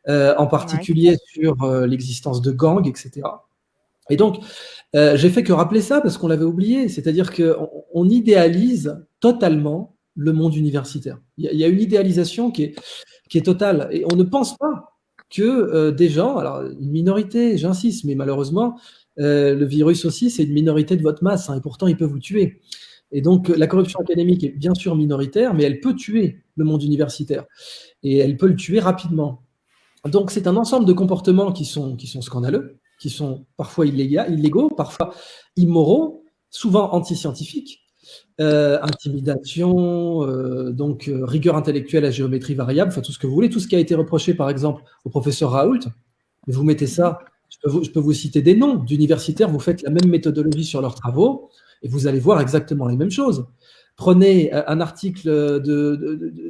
en particulier sur l'existence de gangs, etc. Et donc, j'ai fait que rappeler ça parce qu'on l'avait oublié, c'est-à-dire qu'on idéalise totalement le monde universitaire. Il y a une idéalisation qui est totale. Et on ne pense pas que des gens, alors une minorité, j'insiste, mais malheureusement, le virus aussi, c'est une minorité de votre masse, et pourtant il peut vous tuer. Et donc la corruption académique est bien sûr minoritaire, mais elle peut tuer le monde universitaire. Et elle peut le tuer rapidement. Donc c'est un ensemble de comportements qui sont scandaleux, qui sont parfois illégaux, parfois immoraux, souvent anti-scientifiques. Intimidation, rigueur intellectuelle à géométrie variable, enfin tout ce que vous voulez, tout ce qui a été reproché par exemple au professeur Raoult. Vous mettez ça, je peux vous citer des noms d'universitaires, vous faites la même méthodologie sur leurs travaux et vous allez voir exactement les mêmes choses. Prenez un article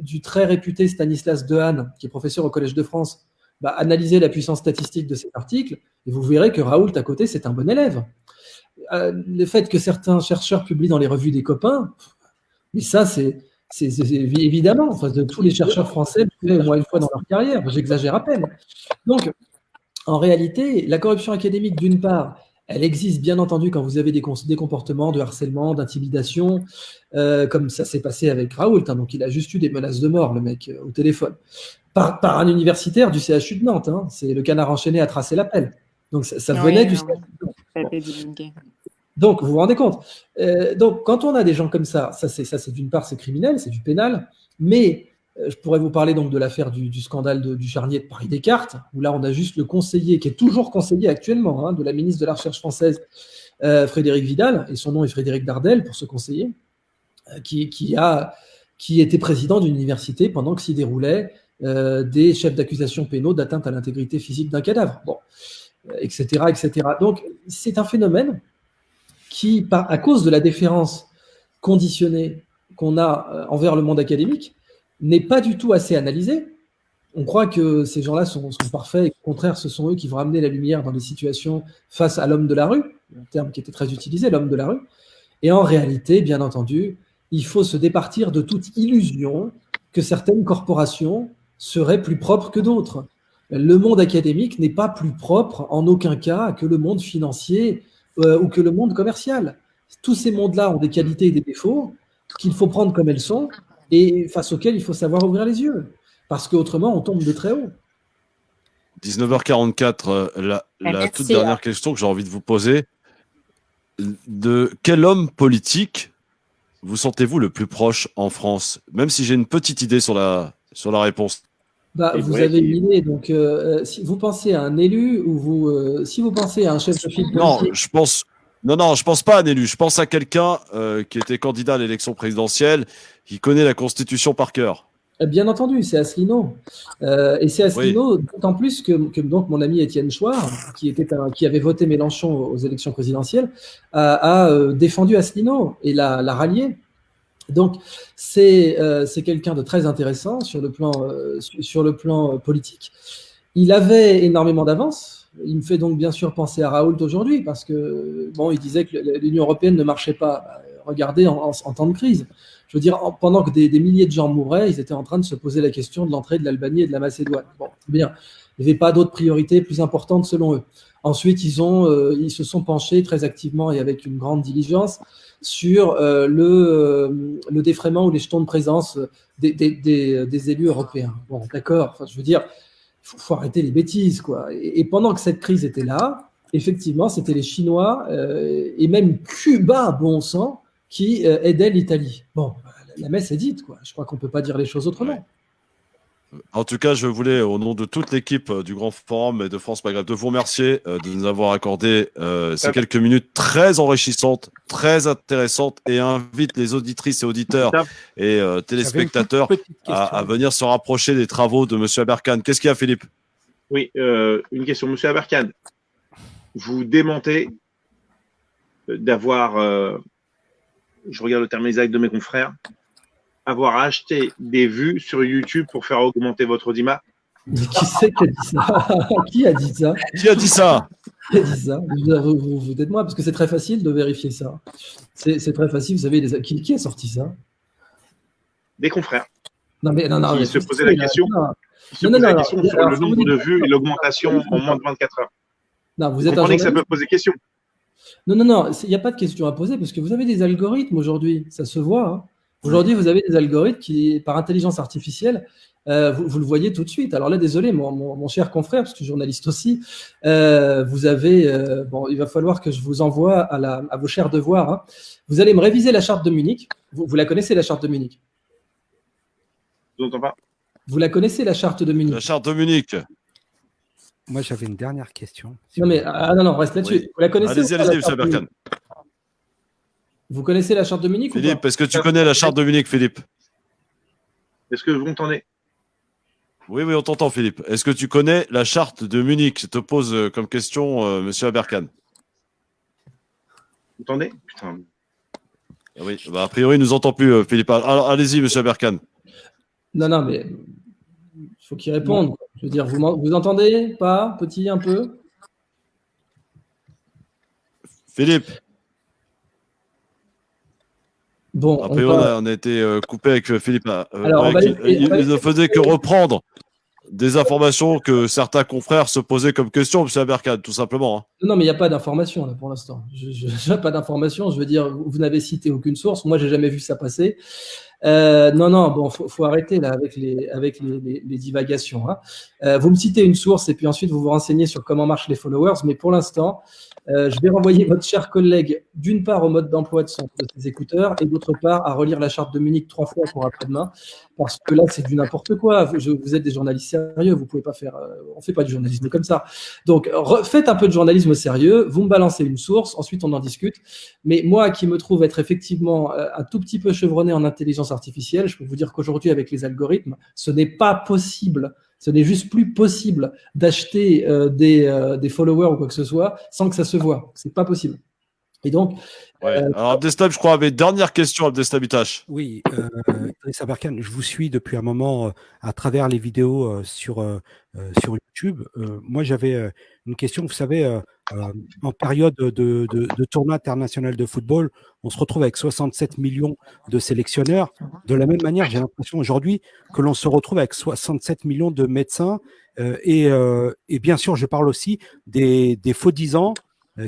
du très réputé Stanislas Dehaene, qui est professeur au Collège de France, analysez la puissance statistique de cet article et vous verrez que Raoult à côté c'est un bon élève. Le fait que certains chercheurs publient dans les revues des copains, mais ça, c'est évidemment, enfin, tous les chercheurs français publient au moins une fois dans leur carrière, j'exagère à peine. Donc, en réalité, la corruption académique, d'une part, elle existe bien entendu quand vous avez des comportements de harcèlement, d'intimidation, comme ça s'est passé avec Raoult, donc il a juste eu des menaces de mort, le mec, au téléphone, par un universitaire du CHU de Nantes, c'est le Canard enchaîné à tracer l'appel. Donc ça venait du CHU de Nantes. Donc, vous vous rendez compte. Donc, quand on a des gens comme ça c'est d'une part, c'est criminel, c'est du pénal, mais je pourrais vous parler donc de l'affaire du scandale du charnier de Paris-Descartes, où là, on a juste le conseiller, qui est toujours conseiller actuellement, de la ministre de la Recherche française, Frédéric Vidal, et son nom est Frédéric Dardel, pour ce conseiller, qui était président d'une université pendant que s'y déroulaient des chefs d'accusation pénaux d'atteinte à l'intégrité physique d'un cadavre, bon, etc., etc. Donc, c'est un phénomène qui, à cause de la déférence conditionnée qu'on a envers le monde académique, n'est pas du tout assez analysé. On croit que ces gens-là sont parfaits et qu'au contraire, ce sont eux qui vont amener la lumière dans des situations face à l'homme de la rue, un terme qui était très utilisé, l'homme de la rue. Et en réalité, bien entendu, il faut se départir de toute illusion que certaines corporations seraient plus propres que d'autres. Le monde académique n'est pas plus propre en aucun cas que le monde financier ou que le monde commercial. Tous ces mondes-là ont des qualités et des défauts qu'il faut prendre comme elles sont et face auxquels il faut savoir ouvrir les yeux. Parce qu'autrement, on tombe de très haut. 19h44, la toute dernière question que j'ai envie de vous poser. De quel homme politique vous sentez-vous le plus proche en France? Même si j'ai une petite idée sur la réponse. Vous avez une idée. Donc, si vous pensez à un élu ou si vous pensez à un chef de file politique... Non, je pense pas à un élu. Je pense à quelqu'un qui était candidat à l'élection présidentielle, qui connaît la Constitution par cœur. Bien entendu, c'est Asselineau. Et c'est Asselineau, d'autant plus que donc mon ami Étienne Chouard, qui avait voté Mélenchon aux élections présidentielles, a défendu Asselineau et l'a rallié. Donc, c'est quelqu'un de très intéressant sur le plan politique. Il avait énormément d'avance. Il me fait donc bien sûr penser à Raoult aujourd'hui, parce que il disait que l'Union européenne ne marchait pas. Regardez en temps de crise. Je veux dire, pendant que des milliers de gens mouraient, ils étaient en train de se poser la question de l'entrée de l'Albanie et de la Macédoine. Bon, bien. Il n'y avait pas d'autres priorités plus importantes selon eux. Ensuite, ils se sont penchés très activement et avec une grande diligence sur le défraiement ou les jetons de présence des élus européens. Bon, d'accord. Enfin, je veux dire, il faut arrêter les bêtises, quoi. Et pendant que cette crise était là, effectivement, c'était les Chinois et même Cuba, bon sang, qui aidaient l'Italie. Bon, la messe est dite, quoi. Je crois qu'on ne peut pas dire les choses autrement. Ouais. En tout cas, je voulais, au nom de toute l'équipe du Grand Forum et de France Maghreb, de vous remercier de nous avoir accordé ces quelques minutes très enrichissantes, très intéressantes, et invite les auditrices et auditeurs et téléspectateurs à venir se rapprocher des travaux de M. Aberkan. Qu'est-ce qu'il y a, Philippe? Oui, une question. M. Aberkan, vous démentez d'avoir, je regarde le terme exact de mes confrères, avoir acheté des vues sur YouTube pour faire augmenter votre audimat? Mais qui c'est qui a dit ça? Qui a dit ça? Qui a dit ça? Qui a dit ça? Vous dites-moi, parce que c'est très facile de vérifier ça. C'est très facile, vous savez, qui a sorti ça? Des confrères. Non, qui se posaient la question. Sur le nombre de vues et l'augmentation en moins de 24 heures. Non, vous comprenez que ça peut poser question. Non, il n'y a pas de question à poser parce que vous avez des algorithmes aujourd'hui, ça se voit. Hein. Aujourd'hui, vous avez des algorithmes qui, par intelligence artificielle, vous le voyez tout de suite. Alors là, désolé, mon cher confrère, parce que je suis journaliste aussi, vous avez, il va falloir que je vous envoie à vos chers devoirs. Hein. Vous allez me réviser la charte de Munich. Vous la connaissez, la charte de Munich? Je n'entends pas. Vous la connaissez, la charte de Munich? La charte de Munich. Moi, j'avais une dernière question. Non, reste là-dessus. Oui. Vous la connaissez? Allez-y, M. Aberkan. Vous connaissez la charte de Munich? Philippe, est-ce que tu connais la charte de Munich, Philippe? Est-ce que vous m'entendez? Oui, on t'entend, Philippe. Est-ce que tu connais la charte de Munich? Je te pose comme question, M. Aberkan. Vous m'entendez? Putain. Oui, a priori, il ne nous entend plus, Philippe. Alors, allez-y, M. Aberkan. Non, mais il faut qu'il réponde. Je veux dire, vous entendez pas? Petit, un peu? Philippe. Bon, a priori, on a été coupé avec Philippe. Alors, il ne faisait que reprendre des informations que certains confrères se posaient comme question, M. Aberkan, tout simplement. Hein. Non, mais il n'y a pas d'information là pour l'instant. Je n'ai pas d'information. Je veux dire, vous n'avez cité aucune source. Moi, j'ai jamais vu ça passer. Non, bon, faut arrêter là avec les divagations. Hein. Vous me citez une source et puis ensuite vous vous renseignez sur comment marchent les followers, mais pour l'instant, je vais renvoyer votre cher collègue d'une part au mode d'emploi de ses écouteurs et d'autre part à relire la charte de Munich 3 fois pour après-demain, parce que là c'est du n'importe quoi. Vous êtes des journalistes sérieux, vous pouvez pas faire, on fait pas du journalisme comme ça. Donc faites un peu de journalisme sérieux, vous me balancez une source, ensuite on en discute. Mais moi qui me trouve être effectivement un tout petit peu chevronné en intelligence artificielle, je peux vous dire qu'aujourd'hui avec les algorithmes, ce n'est pas possible. Ce n'est juste plus possible d'acheter des followers ou quoi que ce soit sans que ça se voit. C'est pas possible. Et donc. Alors, Abdeslam, je crois, avait dernière question, Abdeslam Itache. Oui, Idriss Aberkane, je vous suis depuis un moment à travers les vidéos sur YouTube. Moi, j'avais une question. Vous savez, en période de tournoi international de football, on se retrouve avec 67 millions de sélectionneurs. De la même manière, j'ai l'impression aujourd'hui que l'on se retrouve avec 67 millions de médecins. Et bien sûr, je parle aussi des faux-disants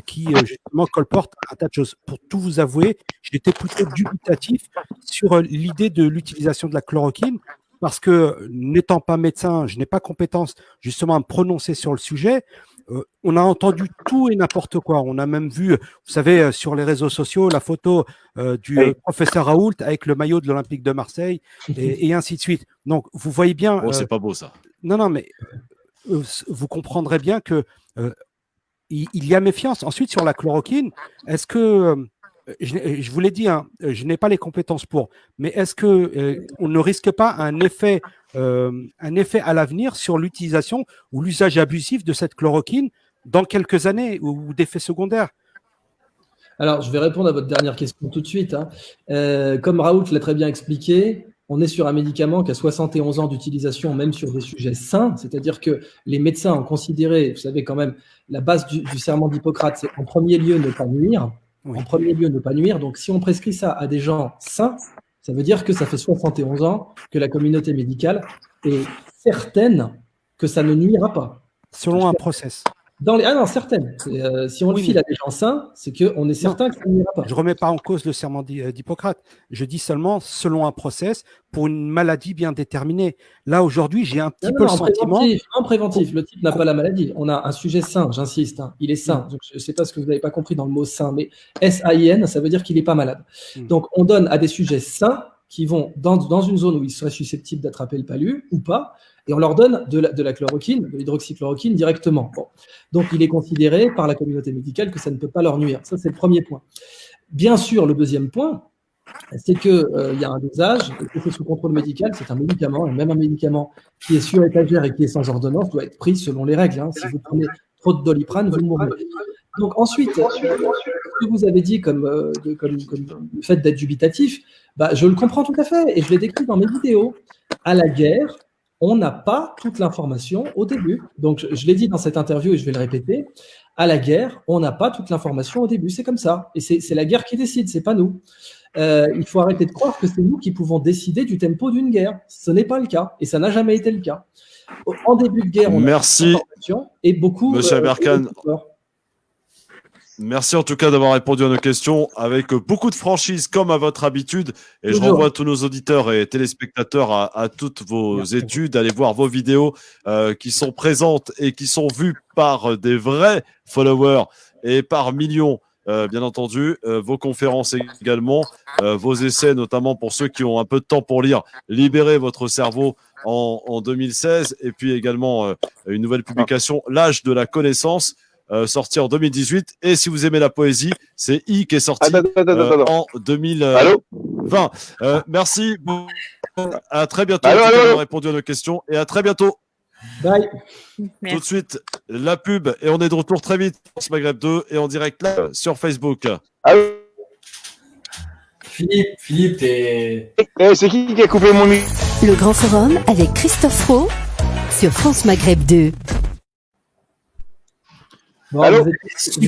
qui justement colportent un tas de choses. Pour tout vous avouer, j'étais plutôt dubitatif sur l'idée de l'utilisation de la chloroquine parce que n'étant pas médecin, je n'ai pas compétence justement à me prononcer sur le sujet. On a entendu tout et n'importe quoi. On a même vu, vous savez, sur les réseaux sociaux, la photo du professeur Raoult avec le maillot de l'Olympique de Marseille et ainsi de suite. Donc, vous voyez bien… Oh, c'est pas beau, ça. Non, mais vous comprendrez bien que il y a méfiance. Ensuite, sur la chloroquine, est-ce que… je vous l'ai dit, hein, je n'ai pas les compétences pour, mais est-ce que on ne risque pas un effet à l'avenir sur l'utilisation ou l'usage abusif de cette chloroquine dans quelques années ou d'effets secondaires? Alors, je vais répondre à votre dernière question tout de suite. Hein. Comme Raoult l'a très bien expliqué, on est sur un médicament qui a 71 ans d'utilisation, même sur des sujets sains, c'est-à-dire que les médecins ont considéré, vous savez quand même, la base du serment d'Hippocrate, c'est en premier lieu ne pas nuire. Oui. En premier lieu, ne pas nuire. Donc, si on prescrit ça à des gens sains, ça veut dire que ça fait 71 ans que la communauté médicale est certaine que ça ne nuira pas. Selon un process. Ah non, certaine. Si on le file à des gens sains, c'est qu'on est certain que ça ne nuira pas. Je ne remets pas en cause le serment d'Hippocrate. Je dis seulement selon un process pour une maladie bien déterminée. Là, aujourd'hui, j'ai un petit peu le sentiment… En préventif, le type n'a pas la maladie. On a un sujet sain, j'insiste. Hein. Il est sain. Donc, je ne sais pas ce que vous n'avez pas compris dans le mot sain, mais S-A-I-N, ça veut dire qu'il n'est pas malade. Donc, on donne à des sujets sains qui vont dans une zone où ils seraient susceptibles d'attraper le palu ou pas, et on leur donne de la chloroquine, de l'hydroxychloroquine directement. Bon. Donc, il est considéré par la communauté médicale que ça ne peut pas leur nuire. Ça, c'est le premier point. Bien sûr, le deuxième point, c'est qu'il y a un dosage, et que c'est sous contrôle médical, c'est un médicament, et même un médicament qui est sur étagère et qui est sans ordonnance doit être pris selon les règles. Hein. Si vous prenez trop de Doliprane, vous mourrez. Donc ensuite, ce que vous avez dit comme le fait d'être dubitatif, je le comprends tout à fait, et je l'ai décrit dans mes vidéos. À la guerre, on n'a pas toute l'information au début. Donc je l'ai dit dans cette interview et je vais le répéter. À la guerre, on n'a pas toute l'information au début, c'est comme ça. Et c'est la guerre qui décide, c'est pas nous. Il faut arrêter de croire que c'est nous qui pouvons décider du tempo d'une guerre. Ce n'est pas le cas, et ça n'a jamais été le cas. En début de guerre, on a l'information et beaucoup… Monsieur Aberkane, merci en tout cas d'avoir répondu à nos questions avec beaucoup de franchise comme à votre habitude. Et je renvoie tous nos auditeurs et téléspectateurs à toutes vos études, allez voir vos vidéos qui sont présentes et qui sont vues par des vrais followers et par millions. Bien entendu, vos conférences également, vos essais, notamment pour ceux qui ont un peu de temps pour lire, Libérez votre cerveau en 2016, et puis également une nouvelle publication, L'âge de la connaissance, sorti en 2018. Et si vous aimez la poésie, c'est I qui est sorti en 2020. Merci. À très bientôt. Merci d'avoir répondu à nos questions et à très bientôt. Bye. Merci. Tout de suite, la pub et on est de retour très vite sur France Maghreb 2 et en direct là sur Facebook. Philippe, t'es… C'est qui a coupé mon micro? Le Grand Forum avec Christophe Roux sur France Maghreb 2. Bon, Allô,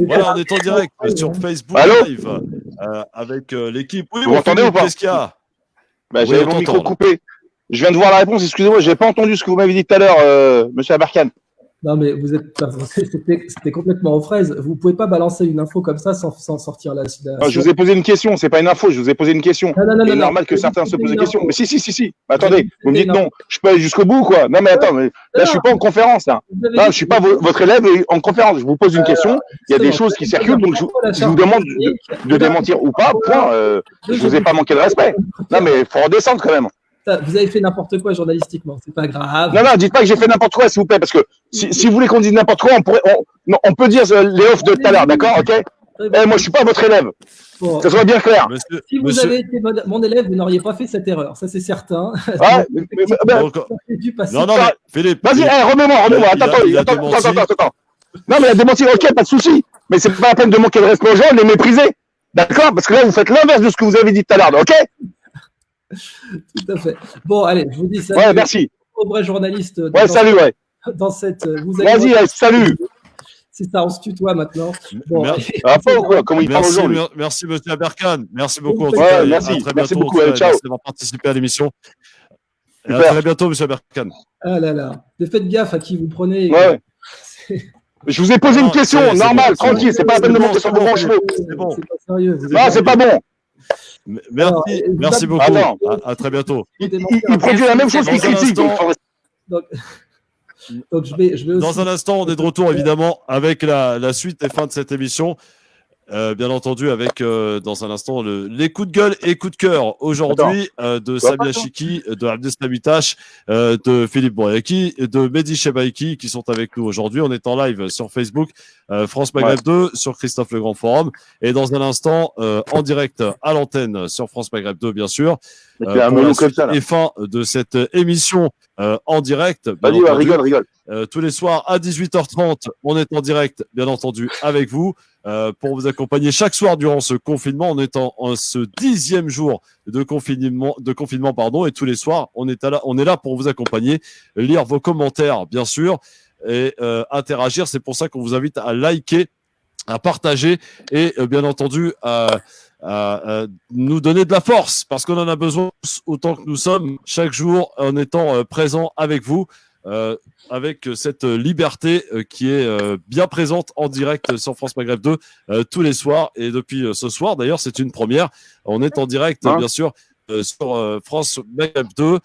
voilà, on est en direct sur Facebook Live avec l'équipe. Oui, vous m'entendez ou pas? Qu'est-ce qu'il y a? J'avais mon micro coupé. Je viens de voir la réponse, excusez-moi, je n'ai pas entendu ce que vous m'avez dit tout à l'heure, monsieur Aberkane. Non, mais vous êtes, c'était complètement aux fraises. Vous pouvez pas balancer une info comme ça sans sortir la. Non, je vous ai posé une question, c'est pas une info, je vous ai posé une question. C'est normal que certains se posent des questions. Mais si. Attendez, vous me dites non, je peux aller jusqu'au bout, quoi. Non, mais attends, là, je suis pas en conférence, là. Non, je suis pas votre élève en conférence. Je vous pose une question, il y a des choses qui circulent, donc je vous demande de démentir ou pas, point. Je vous ai pas manqué de respect. Non, mais faut redescendre quand même. Vous avez fait n'importe quoi journalistiquement, c'est pas grave. Non, dites pas que j'ai fait n'importe quoi, s'il vous plaît, parce que si vous voulez qu'on dise n'importe quoi, on peut dire les offs de tout à l'heure, d'accord, ok? Moi, je suis pas votre élève. Bon. Que ça soit bien clair. Si vous avez été mon élève, vous n'auriez pas fait cette erreur, ça c'est certain. Ah, non, Philippe. Vas-y, remets-moi. Attends. Non, mais il a démenti, ok, pas de souci. Mais c'est pas la peine de manquer de respect aux gens, de les mépriser. D'accord? Parce que là, vous faites l'inverse de ce que vous avez dit tout à l'heure, ok? Tout à fait. Bon, allez, je vous dis ça. Ouais, merci. Au vrai journaliste. Ouais, salut, ouais. Dans cette. Vas-y, salut. C'est ça, on se tutoie maintenant. Bon, comment il parle aux gens, merci, monsieur Aberkan. Merci beaucoup. Ouais, merci. Merci beaucoup. Ciao. Merci d'avoir participé à l'émission. Et à très bientôt, monsieur Aberkan. Ah là là. Faites gaffe à qui vous prenez. Ouais. Je vous ai posé une question, normale, tranquille. C'est pas la peine de monter sur vos grands chevaux. C'est pas sérieux. Non, c'est pas bon. Merci beaucoup. À très bientôt. Il produit la même chose qu'il critique. Donc je vais aussi... Dans un instant, on est de retour évidemment avec la suite et fin de cette émission. Bien entendu, avec dans un instant les coups de gueule et coups de cœur aujourd'hui de Samia Chiki, de Abdeslam Itache, de Philippe Boyaki et de Mehdi Chebaiki qui sont avec nous aujourd'hui. On est en live sur Facebook, France Maghreb 2, sur Christophe Le Grand Forum, et dans un instant en direct à l'antenne sur France Maghreb 2, bien sûr. Pour la suite et fin de cette émission en direct. Rigole. Tous les soirs à 18h30, on est en direct, bien entendu, avec vous. Pour vous accompagner chaque soir durant ce confinement. On est en ce 10e jour de confinement, et tous les soirs, on est là pour vous accompagner, lire vos commentaires, bien sûr, et interagir. C'est pour ça qu'on vous invite à liker, à partager et bien entendu à nous donner de la force, parce qu'on en a besoin autant que nous sommes chaque jour en étant présents avec vous. Avec cette liberté qui est bien présente en direct sur France Maghreb 2 tous les soirs, et depuis ce soir d'ailleurs c'est une première, on est en direct bien sûr sur France Maghreb 2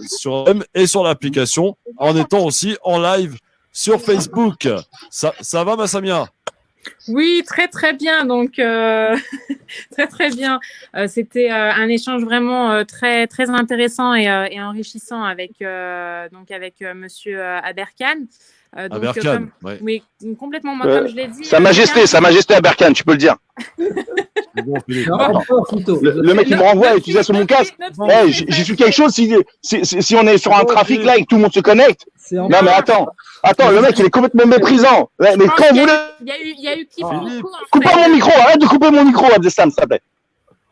sur M et sur l'application, en étant aussi en live sur Facebook. Ça va, ma Samia? Oui, très très bien. Donc très bien. C'était un échange vraiment très très intéressant et enrichissant avec Monsieur Aberkan. Aberkan, ouais. Oui, complètement. Moi, comme je l'ai dit. Sa Majesté Aberkan, tu peux le dire. Le mec qui me renvoie à utiliser sur mon casque. J'ai su quelque chose si on est sur un trafic là et que tout le monde se connecte. Non mais attends, le mec il est complètement méprisant. Mais quand vous voulez. Il y a eu quiproquo. Coupe pas mon micro, arrête de couper mon micro, Abdeslam, s'il te plaît.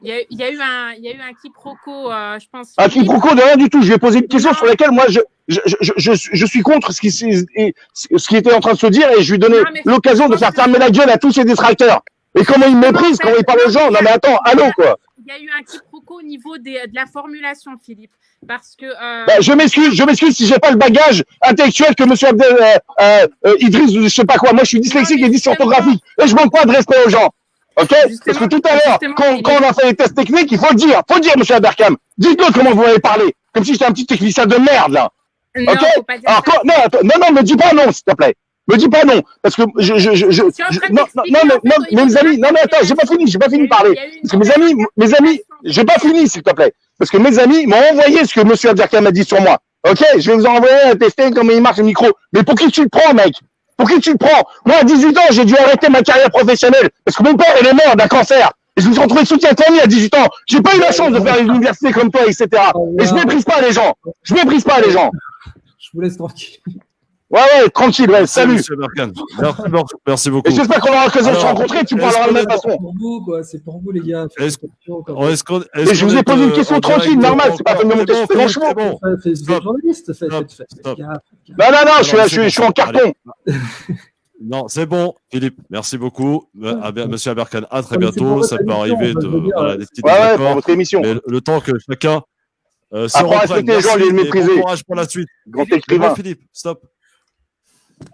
Il y a eu un quiproquo, je pense. Un quiproquo de rien du tout. Je lui ai posé une question sur laquelle moi je suis contre ce qui était en train de se dire, et je lui ai donné l'occasion de faire fermer la gueule à tous ces détracteurs. Et comment il méprise, comment il parle aux gens. Non mais attends, allô quoi. Il y a eu un quiproquo au niveau de la formulation, Philippe, parce que. Je m'excuse si j'ai pas le bagage intellectuel que Monsieur Idriss, je sais pas quoi. Moi, je suis dyslexique et dysorthographique, et je manque pas de respect aux gens. Ok? Parce que tout à l'heure, quand on a fait les tests techniques, il faut le dire, Monsieur Aberkan. Dites-le comment vous m'avez parlé, comme si j'étais un petit technicien de merde là. Non, ok? faut pas dire Alors non, me dis pas non, s'il te plaît. Me dis pas non, parce que mais mes amis, non mais attends, j'ai pas fini de parler. Parce que mes amis, j'ai pas fini, s'il te plaît. Parce que mes amis m'ont envoyé ce que Monsieur Aberkan m'a dit sur moi. Ok, je vais vous envoyer à tester comment il marche le micro. Mais pour qui tu le prends, mec? Pour qui tu le prends? Moi, à 18 ans, j'ai dû arrêter ma carrière professionnelle parce que mon père, il est mort d'un cancer. Et je me suis retrouvé soutien de famille à 18 ans. J'ai pas eu la chance de faire l'université comme toi, etc. Et je méprise pas les gens. Je vous laisse tranquille. Ouais, tranquille, ouais, salut. Merci beaucoup. Et j'espère qu'on aura l'occasion de se rencontrer, tu parleras de la même façon. C'est pour vous, les gars. Mais je vous ai posé une question tranquille, normale, c'est pas la peine de monter sur les chevaux. Non, je suis en carton. Non, c'est bon, Philippe. Merci beaucoup. Monsieur Aberkan, à très bientôt. Ça peut arriver des petits désaccords. Pour votre émission. Mais le temps que chacun se reprenne. Bon courage pour la suite. Grand écrivain. Philippe, stop.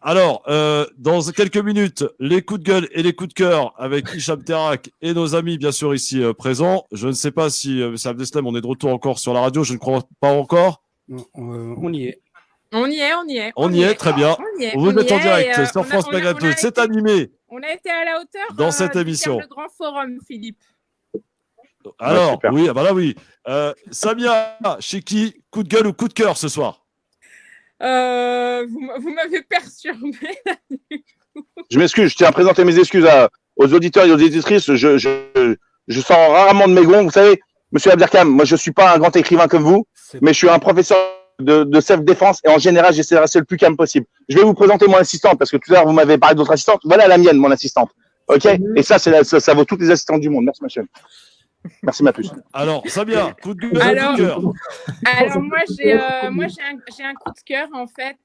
Alors, dans quelques minutes, les coups de gueule et les coups de cœur avec Hicham Terak et nos amis, bien sûr, ici présents. Je ne sais pas si, M. Abdeslam, on est de retour encore sur la radio. Je ne crois pas encore. On y est. On y est. On y est, très bien. Vous êtes en direct sur France Maghreb 2. C'est animé. On a été à la hauteur dans cette émission. Le grand forum, Philippe. Alors, oui, bah là, oui. Samia, Chiki, coup de gueule ou coup de cœur ce soir? Vous m'avez perturbé. Je m'excuse, je tiens à présenter mes excuses aux auditeurs et aux auditrices. Je sors rarement de mes gonds. Vous savez, Monsieur Abdelkam, moi je suis pas un grand écrivain comme vous, mais je suis un professeur de self-défense et en général j'essaie de rester le plus calme possible. Je vais vous présenter mon assistante parce que tout à l'heure vous m'avez parlé d'autres assistantes. Voilà la mienne, mon assistante. Ok? Et ça, ça vaut toutes les assistantes du monde. Merci ma chaîne. Merci ma puce. Alors, Samia, coup de gueule, coup de cœur. Alors moi j'ai un coup de cœur en fait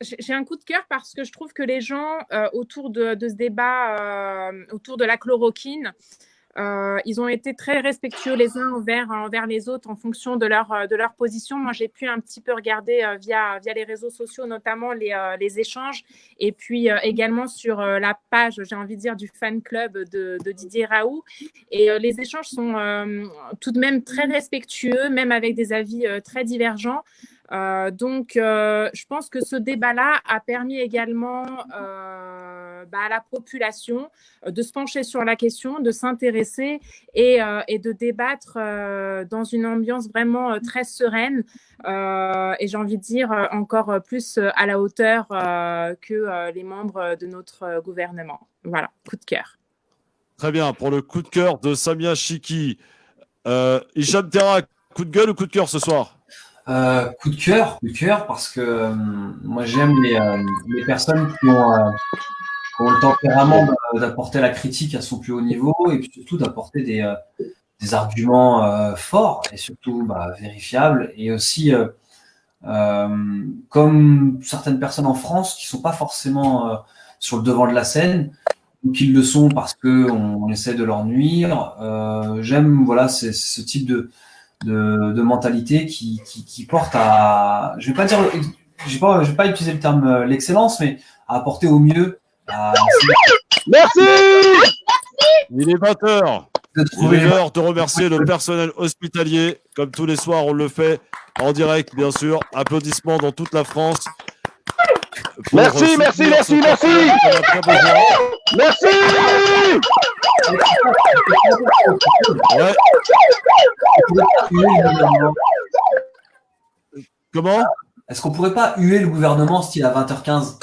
j'ai un coup de cœur parce que je trouve que les gens autour de ce débat autour de la chloroquine, ils ont été très respectueux les uns envers les autres en fonction de leur position. Moi, j'ai pu un petit peu regarder via les réseaux sociaux, notamment les échanges, et puis également sur la page, j'ai envie de dire, du fan club de Didier Raoult. Et les échanges sont tout de même très respectueux, même avec des avis très divergents. Donc, je pense que ce débat-là a permis également à la population de se pencher sur la question, de s'intéresser et de débattre dans une ambiance vraiment très sereine et j'ai envie de dire encore plus à la hauteur que les membres de notre gouvernement. Voilà, coup de cœur. Très bien, pour le coup de cœur de Samia Chiki. Hicham Terak, coup de gueule ou coup de cœur ce soir? Coup de cœur, parce que moi j'aime les personnes qui ont le tempérament d'apporter la critique à son plus haut niveau et puis surtout d'apporter des arguments forts et surtout vérifiables et aussi comme certaines personnes en France qui sont pas forcément sur le devant de la scène ou qui le sont parce que on essaie de leur nuire. J'aime c'est ce type de mentalité qui porte à, je vais pas utiliser le terme l'excellence, mais à apporter au mieux. Merci. Il est 20h. Il est l'heure de remercier le personnel hospitalier. Comme tous les soirs, on le fait en direct, bien sûr. Applaudissements dans toute la France. Merci. Merci. Ouais. Comment? Est-ce qu'on pourrait pas huer le gouvernement style à 20h15?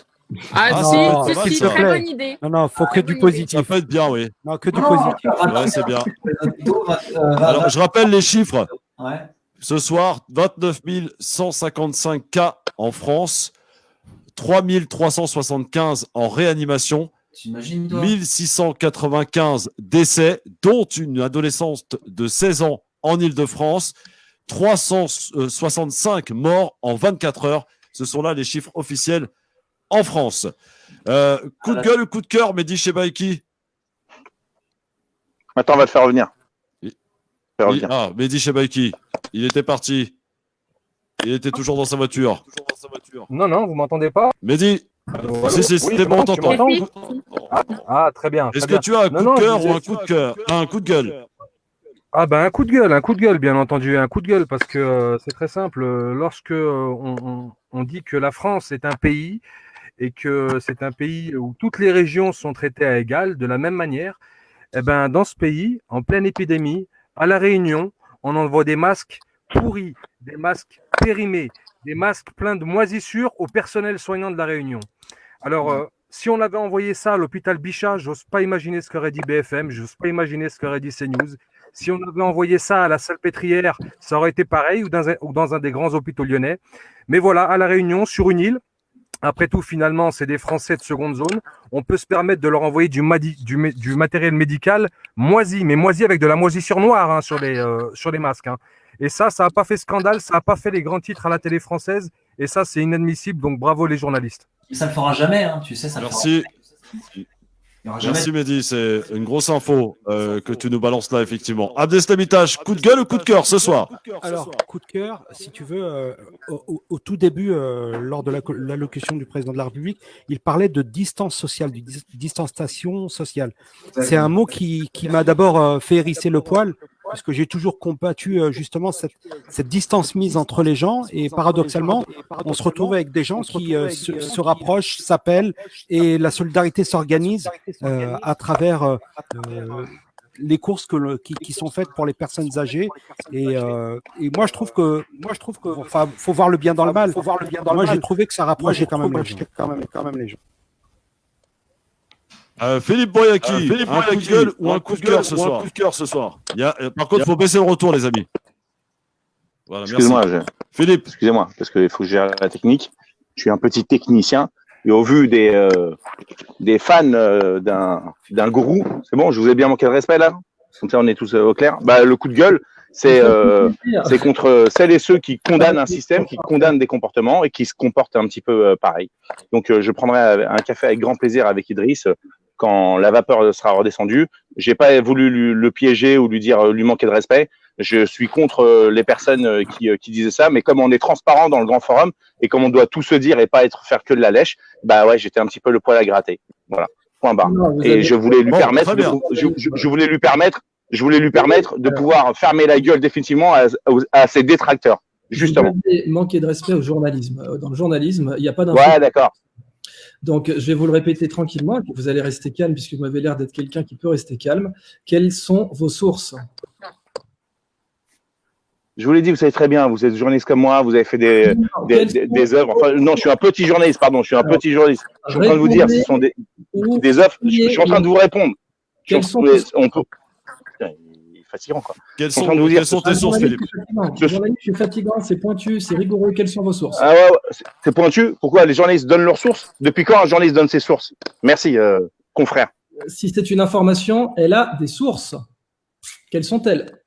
Si, très bonne idée. Non, faut que du positif. Ça peut être bien, oui. Non, que du positif. Ouais, c'est bien. Alors, je rappelle les chiffres. Ouais. Ce soir, 29 155 cas en France, 3 375 en réanimation, 1695 décès, dont une adolescente de 16 ans en Île-de-France, 365 morts en 24 heures. Ce sont là les chiffres officiels en France. Coup de gueule ou coup de cœur, Mehdi Chebaiki? Attends, on va te faire revenir. Mehdi Chebaiki, il était parti. Il était toujours dans sa voiture. Non, vous m'entendez pas? Mehdi, c'était bon, t'entends. Ah, très bien. Est-ce que tu as un coup de cœur ou un coup de cœur? Un coup de gueule. Ah un coup de gueule, bien entendu, un coup de gueule, parce que c'est très simple. Lorsque on dit que la France est un pays et que c'est un pays où toutes les régions sont traitées à égal, de la même manière, dans ce pays, en pleine épidémie, à La Réunion, on envoie des masques pourris, des masques périmés, des masques pleins de moisissures au personnel soignant de La Réunion. Alors, si on avait envoyé ça à l'hôpital Bichat, j'ose pas imaginer ce qu'aurait dit BFM, j'ose pas imaginer ce qu'aurait dit CNews. Si on avait envoyé ça à la Salpêtrière, ça aurait été pareil, ou dans un des grands hôpitaux lyonnais. Mais voilà, à La Réunion, sur une île, après tout, finalement, c'est des Français de seconde zone. On peut se permettre de leur envoyer du matériel médical moisi, mais moisi avec de la moisissure noire sur les masques. Et ça n'a pas fait scandale, ça n'a pas fait les grands titres à la télé française. Et ça, c'est inadmissible. Donc, bravo les journalistes. Ça ne le fera jamais, tu sais. Ça Merci. Il y aura jamais Merci Mehdi, c'est une grosse info que tu nous balances là, effectivement. Abdeslamitash, coup de gueule ou coup de cœur ce soir? Alors, coup de cœur, si tu veux, au tout début, lors de l'allocution du président de la République, il parlait de distance sociale, de distanciation sociale. C'est un mot qui m'a d'abord fait hérisser le poil, parce que j'ai toujours combattu justement cette distance mise entre les gens, et paradoxalement, on se retrouve avec des gens qui se rapprochent, s'appellent, et la solidarité s'organise à travers les courses qui sont faites pour les personnes âgées. Et moi, je trouve que, enfin, faut voir le bien dans le mal. Moi, j'ai trouvé que ça rapprochait quand même les gens. Philippe Boyaki, un coup de gueule ou un coup de cœur ce soir? Par contre, il faut baisser le retour, les amis. Voilà, Excuse-moi, Philippe. Excusez-moi, parce qu'il faut que je gère la technique. Je suis un petit technicien. Et au vu des fans d'un gourou, c'est bon, je vous ai bien manqué de respect là. Comme ça, on est tous au clair. Bah, le coup de gueule, c'est contre celles et ceux qui condamnent un système, qui condamnent des comportements et qui se comportent un petit peu pareil. Donc, je prendrai un café avec grand plaisir avec Idriss quand la vapeur sera redescendue. J'ai pas voulu le piéger ou lui manquer de respect. Je suis contre les personnes qui disaient ça, mais comme on est transparent dans le grand forum et comme on doit tout se dire et pas faire que de la lèche, bah ouais, j'étais un petit peu le poil à gratter. Voilà, point barre. Et je voulais lui permettre, je voulais lui permettre de pouvoir fermer la gueule définitivement à ses détracteurs, justement. Vous avez manqué de respect au journalisme. Dans le journalisme, il n'y a pas d'info. Ouais, d'accord. Donc, je vais vous le répéter tranquillement, et puis vous allez rester calme, puisque vous m'avez l'air d'être quelqu'un qui peut rester calme. Quelles sont vos sources? Je vous l'ai dit, vous savez très bien, vous êtes journaliste comme moi, vous avez fait des œuvres. Enfin, non, je suis un petit journaliste, pardon, je suis un petit journaliste. Je suis en train de vous dire, ce sont des œuvres. Je suis en train de vous répondre. On peut. Putain, il est fatigant, quoi. Quelles sont tes sources, Philippe? Le journaliste, c'est fatigant, c'est pointu, c'est rigoureux. Quelles sont vos sources? Ah ouais, c'est pointu. Pourquoi les journalistes donnent leurs sources? Depuis quand un journaliste donne ses sources? Merci, confrère. Si c'est une information, elle a des sources. Quelles sont-elles?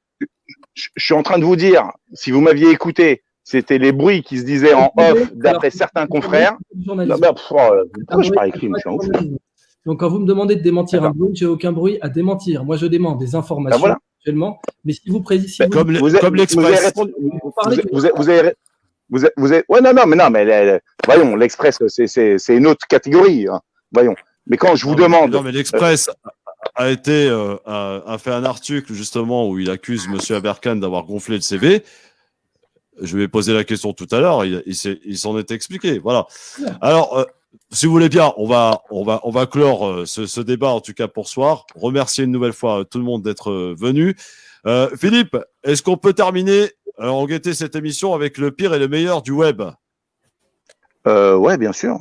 Je suis en train de vous dire, si vous m'aviez écouté, c'était les bruits qui se disaient en off d'après certains confrères. Pourquoi je parle écrit, je suis en ouf. Donc, quand vous me demandez de démentir un bruit, j'ai aucun bruit à démentir. Moi, je demande des informations actuellement. Mais si vous précisez, comme l'Express. Ouais, non, mais voyons, l'Express, c'est une autre catégorie. Hein. Voyons. Mais quand je vous demande. Non, mais l'Express a fait un article justement où il accuse M. Aberkan d'avoir gonflé le CV. Je lui ai posé la question tout à l'heure, il s'en est expliqué. Voilà. Alors, si vous voulez bien, on va clore ce débat en tout cas pour ce soir. Remercier une nouvelle fois tout le monde d'être venu. Philippe, est-ce qu'on peut terminer en guetter cette émission avec le pire et le meilleur du web? Ouais, bien sûr.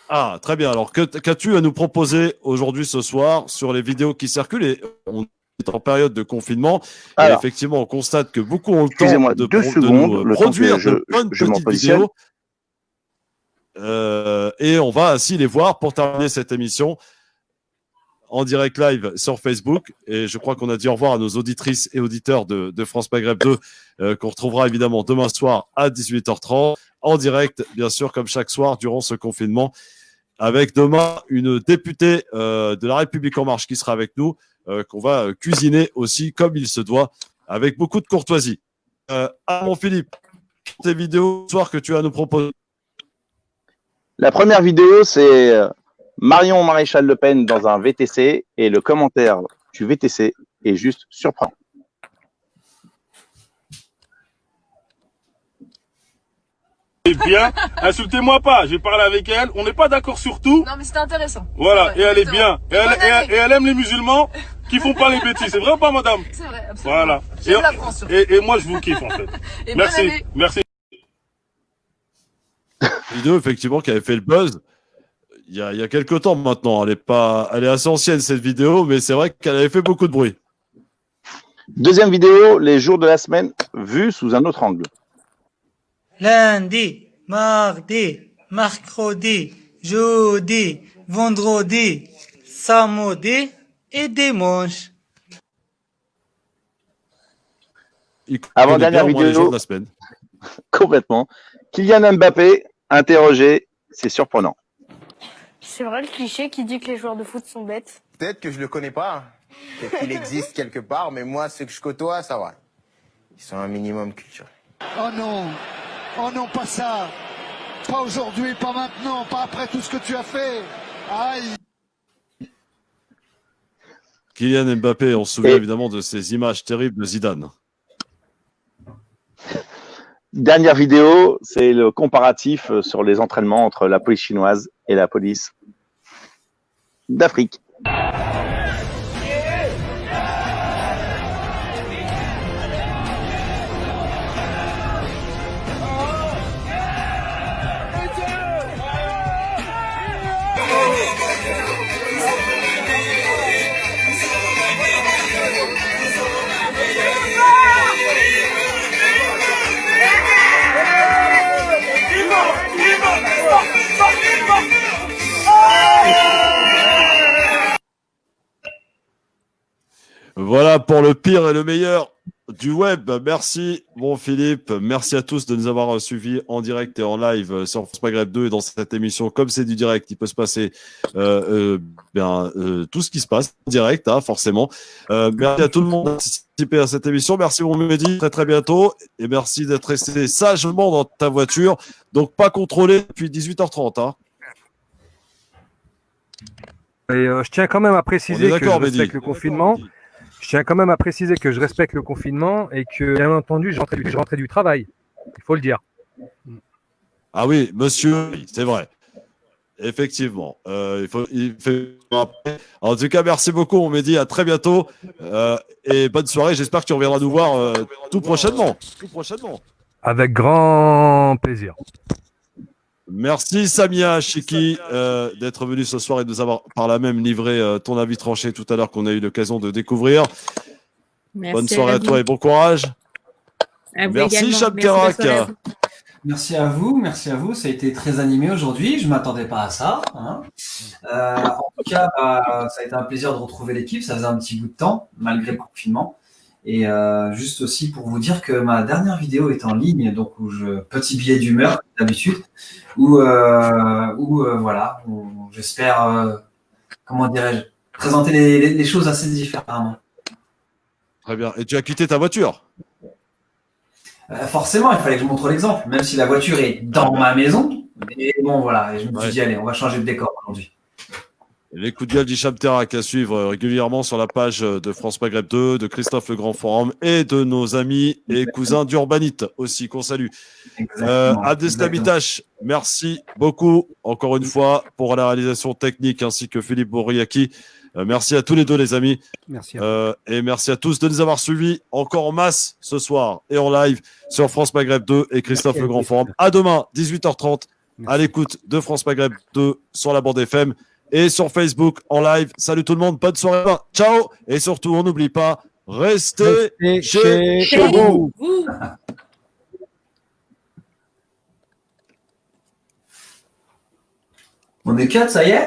Ah, très bien. Alors, qu'as-tu à nous proposer aujourd'hui, ce soir, sur les vidéos qui circulent? Et on est en période de confinement. Et effectivement, on constate que beaucoup ont le temps de nous produire de bonnes petites vidéos. Et on va ainsi les voir pour terminer cette émission en direct live sur Facebook. Et je crois qu'on a dit au revoir à nos auditrices et auditeurs de France Maghreb 2, qu'on retrouvera évidemment demain soir à 18h30, en direct, bien sûr, comme chaque soir durant ce confinement, avec demain une députée de La République En Marche qui sera avec nous, qu'on va cuisiner aussi comme il se doit, avec beaucoup de courtoisie. Mon Philippe, tes vidéos ce soir que tu as à nous proposer. La première vidéo, c'est Marion Maréchal Le Pen dans un VTC, et le commentaire du VTC est juste surprenant. Eh bien, insultez-moi pas, j'ai parlé avec elle, on n'est pas d'accord sur tout. Non mais c'était intéressant. Voilà, et elle est bien. Et elle aime les musulmans qui font pas les bêtises, c'est vrai ou pas, madame? C'est vrai, absolument. Voilà. J'aime la France. Et moi, je vous kiffe, en fait. Merci, merci. Vidéo, effectivement, qui avait fait le buzz il y a quelques temps maintenant. Elle est assez ancienne, cette vidéo, mais c'est vrai qu'elle avait fait beaucoup de bruit. Deuxième vidéo, les jours de la semaine vus sous un autre angle. Lundi, mardi, mercredi, jeudi, vendredi, samedi et dimanche. Avant-dernière vidéo, de la semaine. Complètement. Kylian Mbappé, interrogé, c'est surprenant. C'est vrai le cliché qui dit que les joueurs de foot sont bêtes? Peut-être que je le connais pas, peut-être qu'il existe quelque part, mais moi, ceux que je côtoie, ça va. Ils sont un minimum culturels. Oh non, pas ça. Pas aujourd'hui, pas maintenant, pas après tout ce que tu as fait. Aïe. Kylian Mbappé, on se souvient évidemment de ces images terribles de Zidane. Dernière vidéo, c'est le comparatif sur les entraînements entre la police chinoise et la police d'Afrique. Voilà pour le pire et le meilleur du web. Merci, mon Philippe. Merci à tous de nous avoir suivis en direct et en live sur France Maghreb 2 et dans cette émission. Comme c'est du direct, il peut se passer tout ce qui se passe en direct, hein, forcément. Merci à tout le monde d'avoir participé à cette émission. Merci, mon Mehdi. Très, très bientôt. Et merci d'être resté sagement dans ta voiture. Donc, pas contrôlé depuis 18h30. Hein. Et je tiens quand même à préciser que je respecte le confinement. Je tiens quand même à préciser que je respecte le confinement et que, bien entendu, je rentrais du travail. Il faut le dire. Ah oui, monsieur, c'est vrai. Effectivement. En tout cas, merci beaucoup. On m'a dit à très bientôt et bonne soirée. J'espère que tu reviendras nous voir tout prochainement. Avec grand plaisir. Merci Samia Chiki d'être venu ce soir et de nous avoir par là même livré ton avis tranché tout à l'heure qu'on a eu l'occasion de découvrir. Merci. Bonne soirée à toi et bon courage. Merci Chab Karak. Merci à vous, ça a été très animé aujourd'hui, je m'attendais pas à ça. Hein. En tout cas, ça a été un plaisir de retrouver l'équipe, ça faisait un petit bout de temps, malgré le confinement. Et juste aussi pour vous dire que ma dernière vidéo est en ligne, donc petit billet d'humeur d'habitude, où j'espère, comment dirais-je, présenter les choses assez différemment. Très bien. Et tu as quitté ta voiture? Forcément, il fallait que je montre l'exemple, même si la voiture est dans ma maison. Et bon, voilà, et je me suis dit, allez, on va changer de décor aujourd'hui. Les coups de gueule d'Hicham Terrak à suivre régulièrement sur la page de France Maghreb 2, de Christophe Le Grand Forum et de nos amis et cousins d'Urbanite aussi, qu'on salue. Abdeslamitash, merci beaucoup encore une fois pour la réalisation technique ainsi que Philippe Bouriaki. Merci à tous les deux, les amis. Merci. Et merci à tous de nous avoir suivis encore en masse ce soir et en live sur France Maghreb 2 et Christophe Le Grand Forum. À demain, 18h30, à l'écoute de France Maghreb 2 sur la bande FM. Et sur Facebook en live. Salut tout le monde, bonne soirée. Ciao. Et surtout, on n'oublie pas, restez chez vous. On est 4, ça y est?